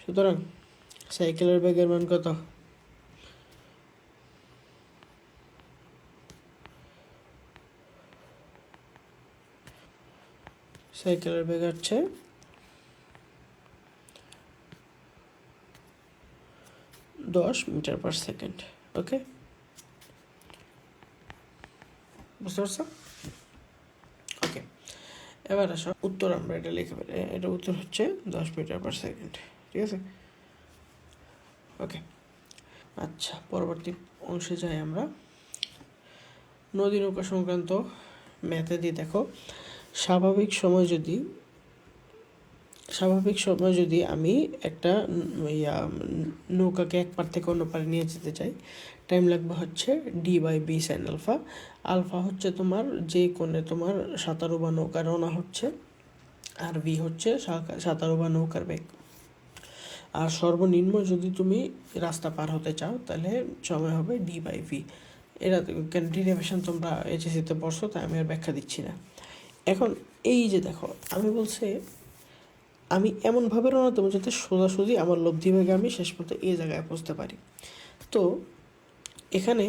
সুতরাং সাইকেলের বেগের মান কত, সাইকেলের বেগ হচ্ছে 10 মিটার পার সেকেন্ড। ওকে, বুঝতে পারছো? ওকে, এবার আসো উত্তর, আমরা এটা লিখে পারি, এটা উত্তর হচ্ছে 10 মিটার পার সেকেন্ড। ঠিক আছে, ওকে। আচ্ছা, পরবর্তী অংশে যাই আমরা। নদী নৌকা সংক্রান্ত ম্যাথে দিয়ে দেখো, স্বাভাবিক সময় যদি আমি একটা নৌকাকে এক পার থেকে অন্য পারে নিয়ে যেতে চাই, টাইম লাগবে হচ্ছে d/b sin আলফা। আলফা হচ্ছে তোমার যে কোণে তোমার সাঁতারু বা নৌকা রওনা হচ্ছে, আর ভি হচ্ছে সাঁতারু বা নৌকার বেগ। আর সর্বনিম্ন যদি তুমি রাস্তা পার হতে চাও, তাহলে সময় হবে d/v। এটা ডেরিভেশন তোমরা এইচএসসিতে পড়ছো, তাই আমি আর ব্যাখ্যা দিচ্ছি না। এখন এই যে দেখো, আমি বলছে আমি এমনভাবে রওনা দেবো যাতে সোজাসুজি আমার লব্ধি বেগে আমি শেষ পর্যন্ত এই জায়গায় পৌঁছতে পারি। তো এখানে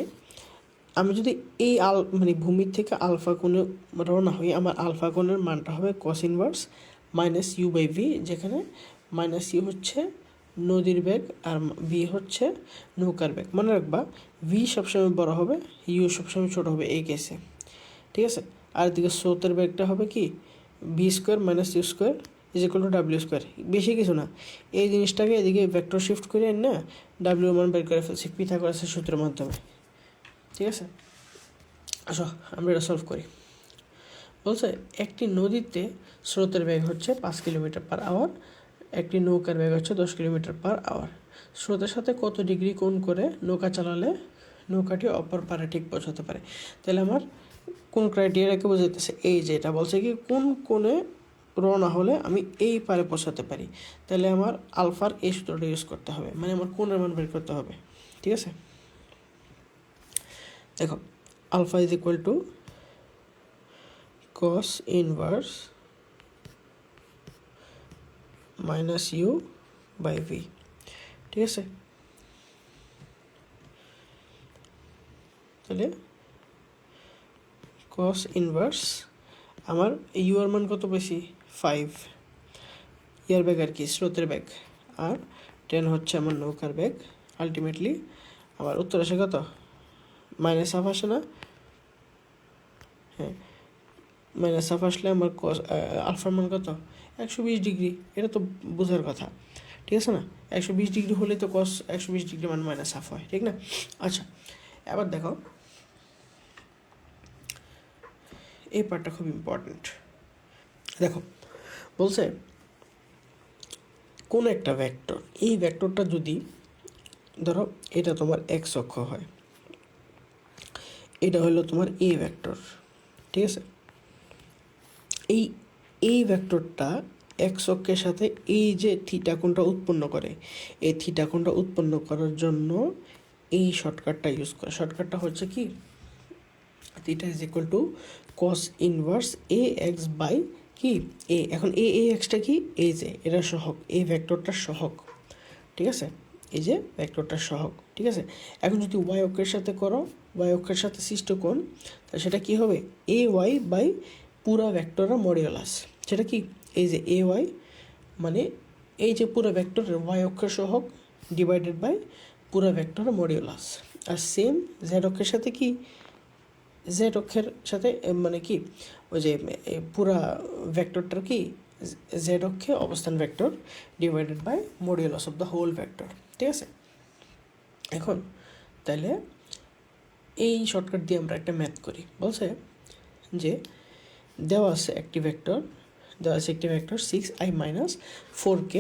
আমি যদি এই মানে ভূমির থেকে আলফা কোণে রওনা হই, আমার আলফা কোণের মানটা হবে cos inverse minus u by v, যেখানে মাইনাস ইউ হচ্ছে নদীর বেগ আর ভি হচ্ছে নৌকার বেগ। মনে রাখবা ভি সবসময় বড় হবে, ইউ সবসময় ছোট হবে এই কেসে, ঠিক আছে। আর এদিকে স্রোতের বেগটা হবে কি v square minus u square is equal to ডাব্লিউ স্কোয়ার। বেশি কিছু না, এই জিনিসটাকে এদিকে ভেক্টর শিফট করে না ডাব্লিউ মান বের করে ফেলছি পিথাগোরাসের সূত্রের মাধ্যমে, ঠিক আছে। আসো আমরা এটা সলভ করি। বলছে একটি নদীতে স্রোতের বেগ হচ্ছে 5 কিলোমিটার পার আওয়ার, একটি নৌকার বেগ হচ্ছে 10 কিলোমিটার পার আওয়ার। স্রোতের সাথে কত ডিগ্রি কোণ করে নৌকা চালালে নৌকাটি অপর পারে ঠিক পৌঁছাতে পারে। তাহলে আমার কোন ক্রাইটেরিয়াকে বোঝাইতেছে, এই যে এটা বলছে কি কোন কোণে রওনা হলে আমি এই পারে পৌঁছাতে পারি। তাহলে আমার আলফার এই সূত্রটা ইউজ করতে হবে, মানে আমার কোণের মান বের করতে হবে, ঠিক আছে। দেখো alpha is equal to cos inverse minus u by v, ঠিক আছে। তাহলে cos ইনভার্স আমার ইউ এর মান কত বেশি 5, ইয়ার বেগ আর কি স্রোতের বেগ, আর 10 হচ্ছে আমার নৌকার বেগ। আলটিমেটলি আমার উত্তর আসে কত মাইনাস হাফ আসে না, হ্যাঁ মাইনাস হাফ আসলে আমার আলফার মান কত 120 ডিগ্রি। এটা তো বোঝার কথা, ঠিক আছে না। 120 ডিগ্রি হলে তো কস 120 ডিগ্রি মান মাইনাস হাফ হয়, ঠিক না। আচ্ছা এবার দেখো এই পার্টটা খুব ইম্পর্টেন্ট। দেখো বলছে কোন একটা ভেক্টর, এই ভেক্টরটা যদি ধরো এটা তোমার এক্স অক্ষ হয়, এটা হলো তোমার এ ভেক্টর, ঠিক আছে। এই ভেক্টরটা এক্স অক্ষের সাথে এই যে থিটা কোণটা উৎপন্ন করে, এই থিটা কোণটা উৎপন্ন করার জন্য এই শর্টকাটটা ইউজ করে। শর্টকাটটা হচ্ছে কি theta is equal to cos inverse a x by কি এ। এখন এ এক্সটা কি, এই যে এটা সহগ, এই ভেক্টরটার সহগ, ঠিক আছে, এই যে ভেক্টরটার সহগ, ঠিক আছে। এখন যদি ওয়াই অক্ষের সাথে করো, ওয়াই অক্ষের সাথে সৃষ্ট কোণ, তাহলে সেটা কি হবে এ ওয়াই বাই পুরা ভেক্টরের মডিউলাস। সেটা কি এই যে এ ওয়াই মানে এই যে পুরো ভেক্টরের ওয়াই অক্ষের সহগ ডিভাইডেড বাই পুরো ভেক্টরের মডিউলাস। আর সেম জেড অক্ষের সাথে কি, জেড অক্ষের সাথে মানে কি ওই যে পুরা ভেক্টরটার কি জেড অক্ষে অবস্থান vector divided by modulus of the whole vector, ঠিক আছে। এখন তাহলে এই শর্টকাট দিয়ে আমরা একটা ম্যাথ করি। বলছে যে দেওয়া আছে একটি ভেক্টর, দেওয়া আছে একটি ভেক্টর 6i-4k,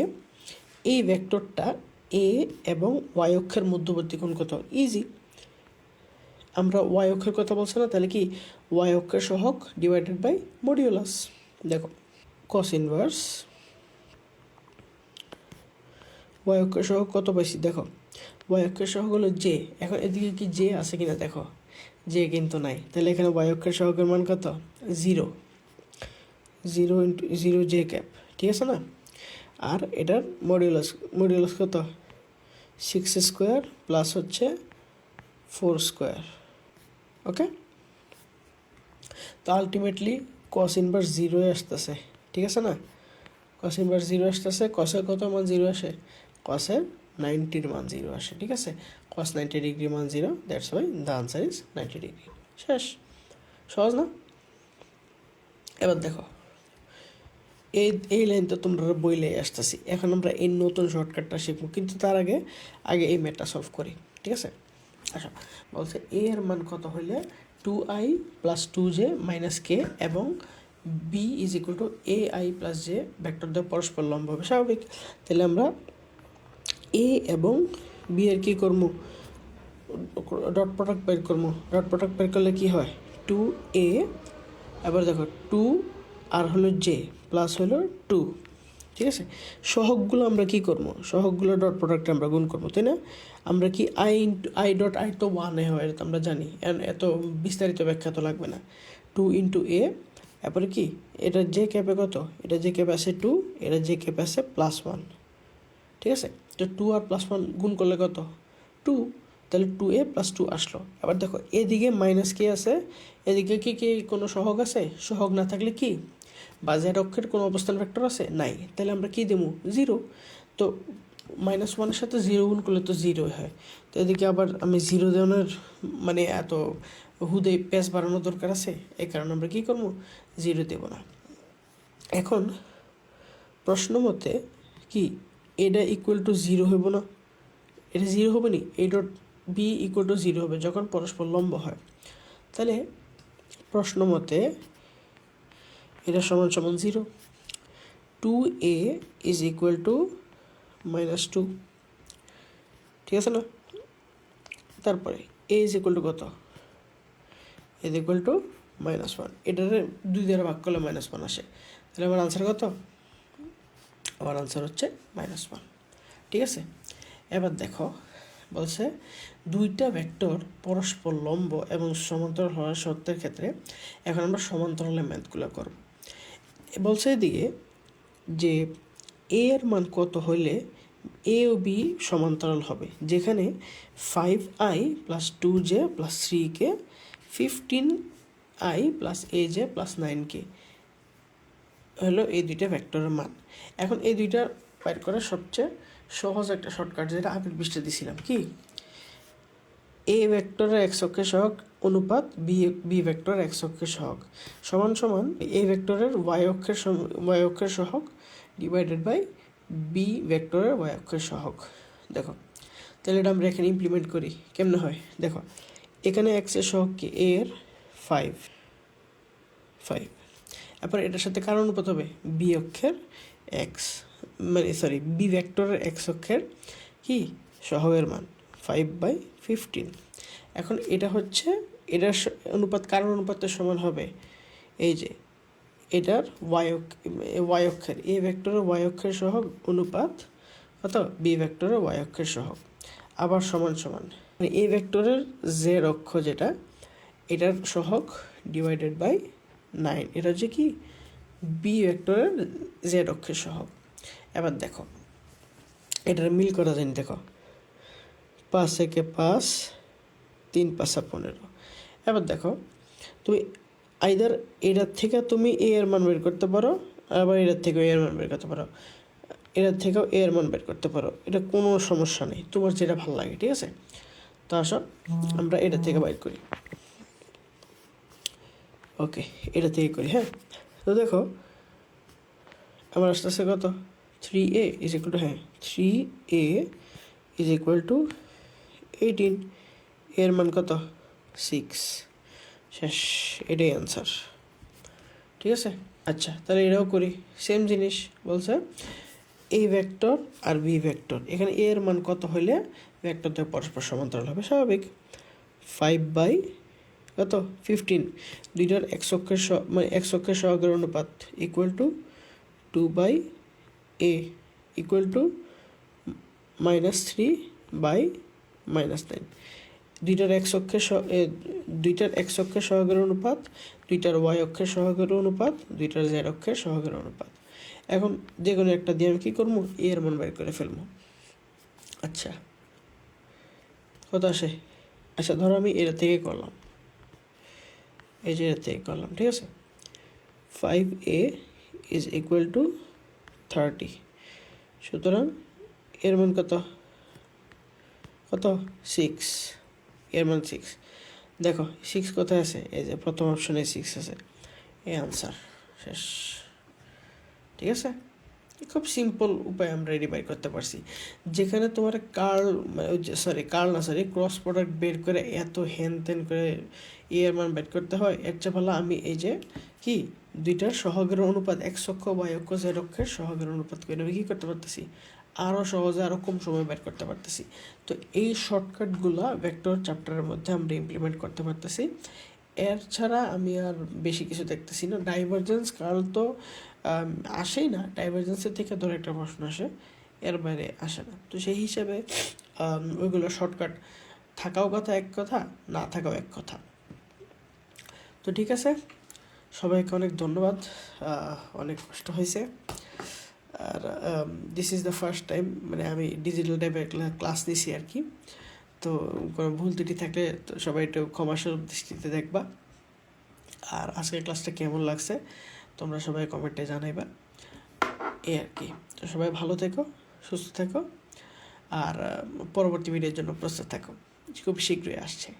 এই ভেক্টরটা এ এবং ওয়াই অক্ষের মধ্যবর্তী কোণ কত, ইজি। আমরা ওয়াই অক্ষের কথা বলছি না, তাহলে কি ওয়াই অক্ষের সহগ ডিভাইডেড বাই মডিউলাস। দেখো কস ইনভার্স ওয়াই অক্ষের সহগ কত পাইছি, দেখো ওয়াই অক্ষের সহগ হলো জে। এখন এদিকে কি জে আছে কিনা দেখো, জে কিন্তু নাই, তাহলে এখানে ওয়াই অক্ষের সহগের মান কত 0, 0 ইন্টু 0 জে ক্যাপ, ঠিক আছে না। আর এটার মডিউলাস কত 6 স্কোয়ার প্লাস হচ্ছে 4 স্কোয়ার, ওকে। তো আলটিমেটলি কস ইনভার্স 0 আসতেছে, ঠিক আছে না। কস ইনভার্স 0 আসতেছে, কসের কত মান 0 আসে, কসের 90 মান 0 আসে, ঠিক আছে। কস 90 ডিগ্রি মান 0, that's why the answer is 90 degree. শেষ, সহজ না। এবার দেখো এই লাইন তো তোমরা বইলে আসতেছি, এখন আমরা এই নতুন শর্টকাটটা শিখবো, কিন্তু তার আগে এই ম্যাথটা সলভ করি, ঠিক আছে। আচ্ছা বলছে এ এর মান কত হইলে 2i plus 2j minus k এবং b is equal to ai plus j vector দিয়ে পরস্পর লম্ব হবে, স্বাভাবিক। তাহলে আমরা এ এবং বি এর কী করবো, ডট প্রোডাক্ট বের করবো। ডট প্রোডাক্ট বের করলে কী হয় 2a, এবার দেখো 2 আর হলো জে প্লাস হলো 2, ঠিক আছে। সহগগুলো আমরা কি করবো, সহগগুলো ডট প্রোডাক্টে আমরা গুণ করবো, তাই না। আমরা কি আই ডট আই তো 1 হয়, এটা তো আমরা জানি, এত বিস্তারিত ব্যাখ্যা তো লাগবে না। 2 ইন্টু এ, তারপরে কি এটা জে ক্যাপে কত, এটা জে ক্যাপে আছে 2, এটা জে ক্যাপে আছে +1, ঠিক আছে। তো 2 আর +1 গুণ করলে কত 2, তাহলে 2a প্লাস 2 আসলো। আবার দেখো এদিকে মাইনাস কে আছে, এদিকে কি কোনো সহগ আছে, সহগ না থাকলে কি বা জেড অক্ষের কোনো অবস্থান ভেক্টর আছে? নাই। তাহলে আমরা কী দেবো? 0। তো -1 সাথে 0 গুণ করলে তো 0 হয়। তো এদিকে আবার আমি 0 দেওয়ানোর মানে এত হুদে পেস বাড়ানোর দরকার আছে? এই কারণে আমরা কী করবো? 0 দেব না। এখন প্রশ্ন মতে কি এটা ইকুয়াল টু 0 হইব না? এটা 0 হবে নি? A dot b equal to 0 হবে যখন পরস্পর লম্ব হয়। তাহলে প্রশ্ন মতে এটা সমান সমান 0। 2a ইজ ইকুয়াল টু -2, ঠিক আছে না? তারপরে a ইজ ইকুয়াল টু কত? a is equal to -1। এটারে 2 দ্বারা ভাগ করলে -1 আসে। তাহলে আমার আনসার কত? আমার আনসার হচ্ছে -1, ঠিক আছে। এবার দেখো বলছে দুইটা ভেক্টর পরস্পর লম্ব এবং সমান্তরাল হওয়ার শর্তের ক্ষেত্রে এখন আমরা সমান্তরালের ম্যাথগুলো করব। বলছে এদিকে যে এ এর মান কত হইলে এ ও বি সমান্তরাল হবে, যেখানে 5i + 2j + 3k 15i + aj + 9k হলো এই দুইটা ভেক্টরের মান। এখন এই দুইটা বের করার সবচেয়ে সহজ একটা শর্টকাট যেটা আগের পৃষ্ঠে দিয়েছিলাম, কি এ ভেক্টরের এক্স অক্ষের সহগ অনুপাত বি ভেক্টরের এক্স অক্ষের সহগ সমান সমান এ ভেক্টরের ওয়াই অক্ষের সহগ ডিভাইডেড বাই বি ভেক্টরের ওয়াই অক্ষের সহগ। দেখো তাহলে এটা আমরা এখানে ইমপ্লিমেন্ট করি। কেমনে হয় দেখো, এখানে এক্সের সহগ কি? এ এর 5। এরপর এটার সাথে কার অনুপাত হবে? বি অক্ষের এক্স, মানে সরি বি ভেক্টরের এক্স অক্ষের কি সহগের মান 5/15। এখন এটা হচ্ছে এটার অনুপাত কার অনুপাতের সমান হবে? এই যে এটার ওয়াই অক্ষের এ ভেক্টরের ওয়াই অক্ষের সহগ অনুপাত কত? বি ভেক্টরের ওয়াই অক্ষের সহগ। আবার সমান সমান মানে এ ভেক্টরের জেড অক্ষ যেটা, এটার সহগ ডিভাইডেড বাই 9, এটা হচ্ছে কি বি ভেক্টরের জেড অক্ষের সহগ। এবার দেখো এটার মিল করা যায়। দেখো 5 একে 5, 3 5 15। এবার দেখো তুমি আইদার এটার থেকে তুমি এ এর মান বের করতে পারো, আবার এটার থেকেও এ এর মান বের করতে পারো, এটার থেকেও এ এর মান বের করতে পারো। এটা কোনো সমস্যা নেই, তোমার যেটা ভালো লাগে, ঠিক আছে। তো আসো আমরা এটা থেকে বাইর করি। ওকে, এটা থেকে করি। হ্যাঁ, তো দেখো আমার আস্তে আস্তে কত? 3a ইজ ইকুয়াল টু, হ্যাঁ 3a ইজ ইকুয়াল টু 18। এর মান কত? 6। শেষ, এটাই অ্যান্সার, ঠিক আছে। আচ্ছা তাহলে এটাও করি। সেম জিনিস বলছে এ ভেক্টর আর বি ভেক্টর, এখানে এর মান কত হইলে ভেক্টরদের পরস্পর সমান্তরাল হবে? স্বাভাবিক 5/15, দুইটার এক্স অক্ষের মানে এক্স অক্ষের সহগের অনুপাত equal to 2/a equal to -3/-9। দুইটার এক্স অক্ষের সহগের অনুপাত, দুইটার ওয়াই অক্ষের সহগের অনুপাত, দুইটার জেড অক্ষের সহগের অনুপাত। এখন যে কোনো একটা দিয়ে আমি কী করবো? এর মান বের করে ফেলবো। আচ্ছা কত আসে? আচ্ছা ধরো আমি এটা থেকে করলাম, এই যে এটা থেকে করলাম, ঠিক আছে। 5a is equal two 30। সুতরাং এর মান কত? 6। এর মান 6। দেখো 6 কোথায় আছে? এই যে প্রথম অপশনে 6 আছে। এই আনসার, শেষ, ঠিক আছে। খুব সিম্পল উপায় আমরা এটি বের করতে পারছি। যেখানে তোমার ক্রস প্রোডাক্ট বের করে এত হেন তেন করে এর মান বের করতে হয়, এর চেয়ে ভালো আমি এই যে কি দুইটার সহগের অনুপাত এক্স অক্ষ ওয়াই অক্ষ জেড অক্ষের সহগের অনুপাত করে আমি কী করতে পারতেছি? আরও সহজে আরও কম সময় বের করতে পারতেছি। তো এই শর্টকাটগুলো ভেক্টর চ্যাপ্টারের মধ্যে আমরা ইমপ্লিমেন্ট করতে পারতেছি। এর ছাড়া আমি আর বেশি কিছু দেখতেছি না। ডাইভারজেন্স কার্ল তো আসেই না, ডাইভারজেন্সের থেকে ধরে একটা প্রশ্ন আসে, এর বাইরে আসে না। তো সেই হিসাবে ওইগুলো শর্টকাট, থাকাও কথা এক কথা, না থাকাও এক কথা। তো ঠিক আছে, সবাইকে অনেক ধন্যবাদ। অনেক কষ্ট হয়েছে। আর this is the first time মানে আমি ডিজিটাল টাইপের ক্লাস নিছি আর কি। তো কোনো ভুল ত্রুটি থাকলে তো সবাই একটু ক্ষমাসুর দৃষ্টিতে দেখবা। আর আজকের ক্লাসটা কেমন লাগছে তোমরা সবাই কমেন্টে জানাইবা, এই আর কি। তো সবাই ভালো থেকো, সুস্থ থেকো, আর পরবর্তী ভিডিওর জন্য প্রস্তুত থাকো, খুব শীঘ্রই আসছে।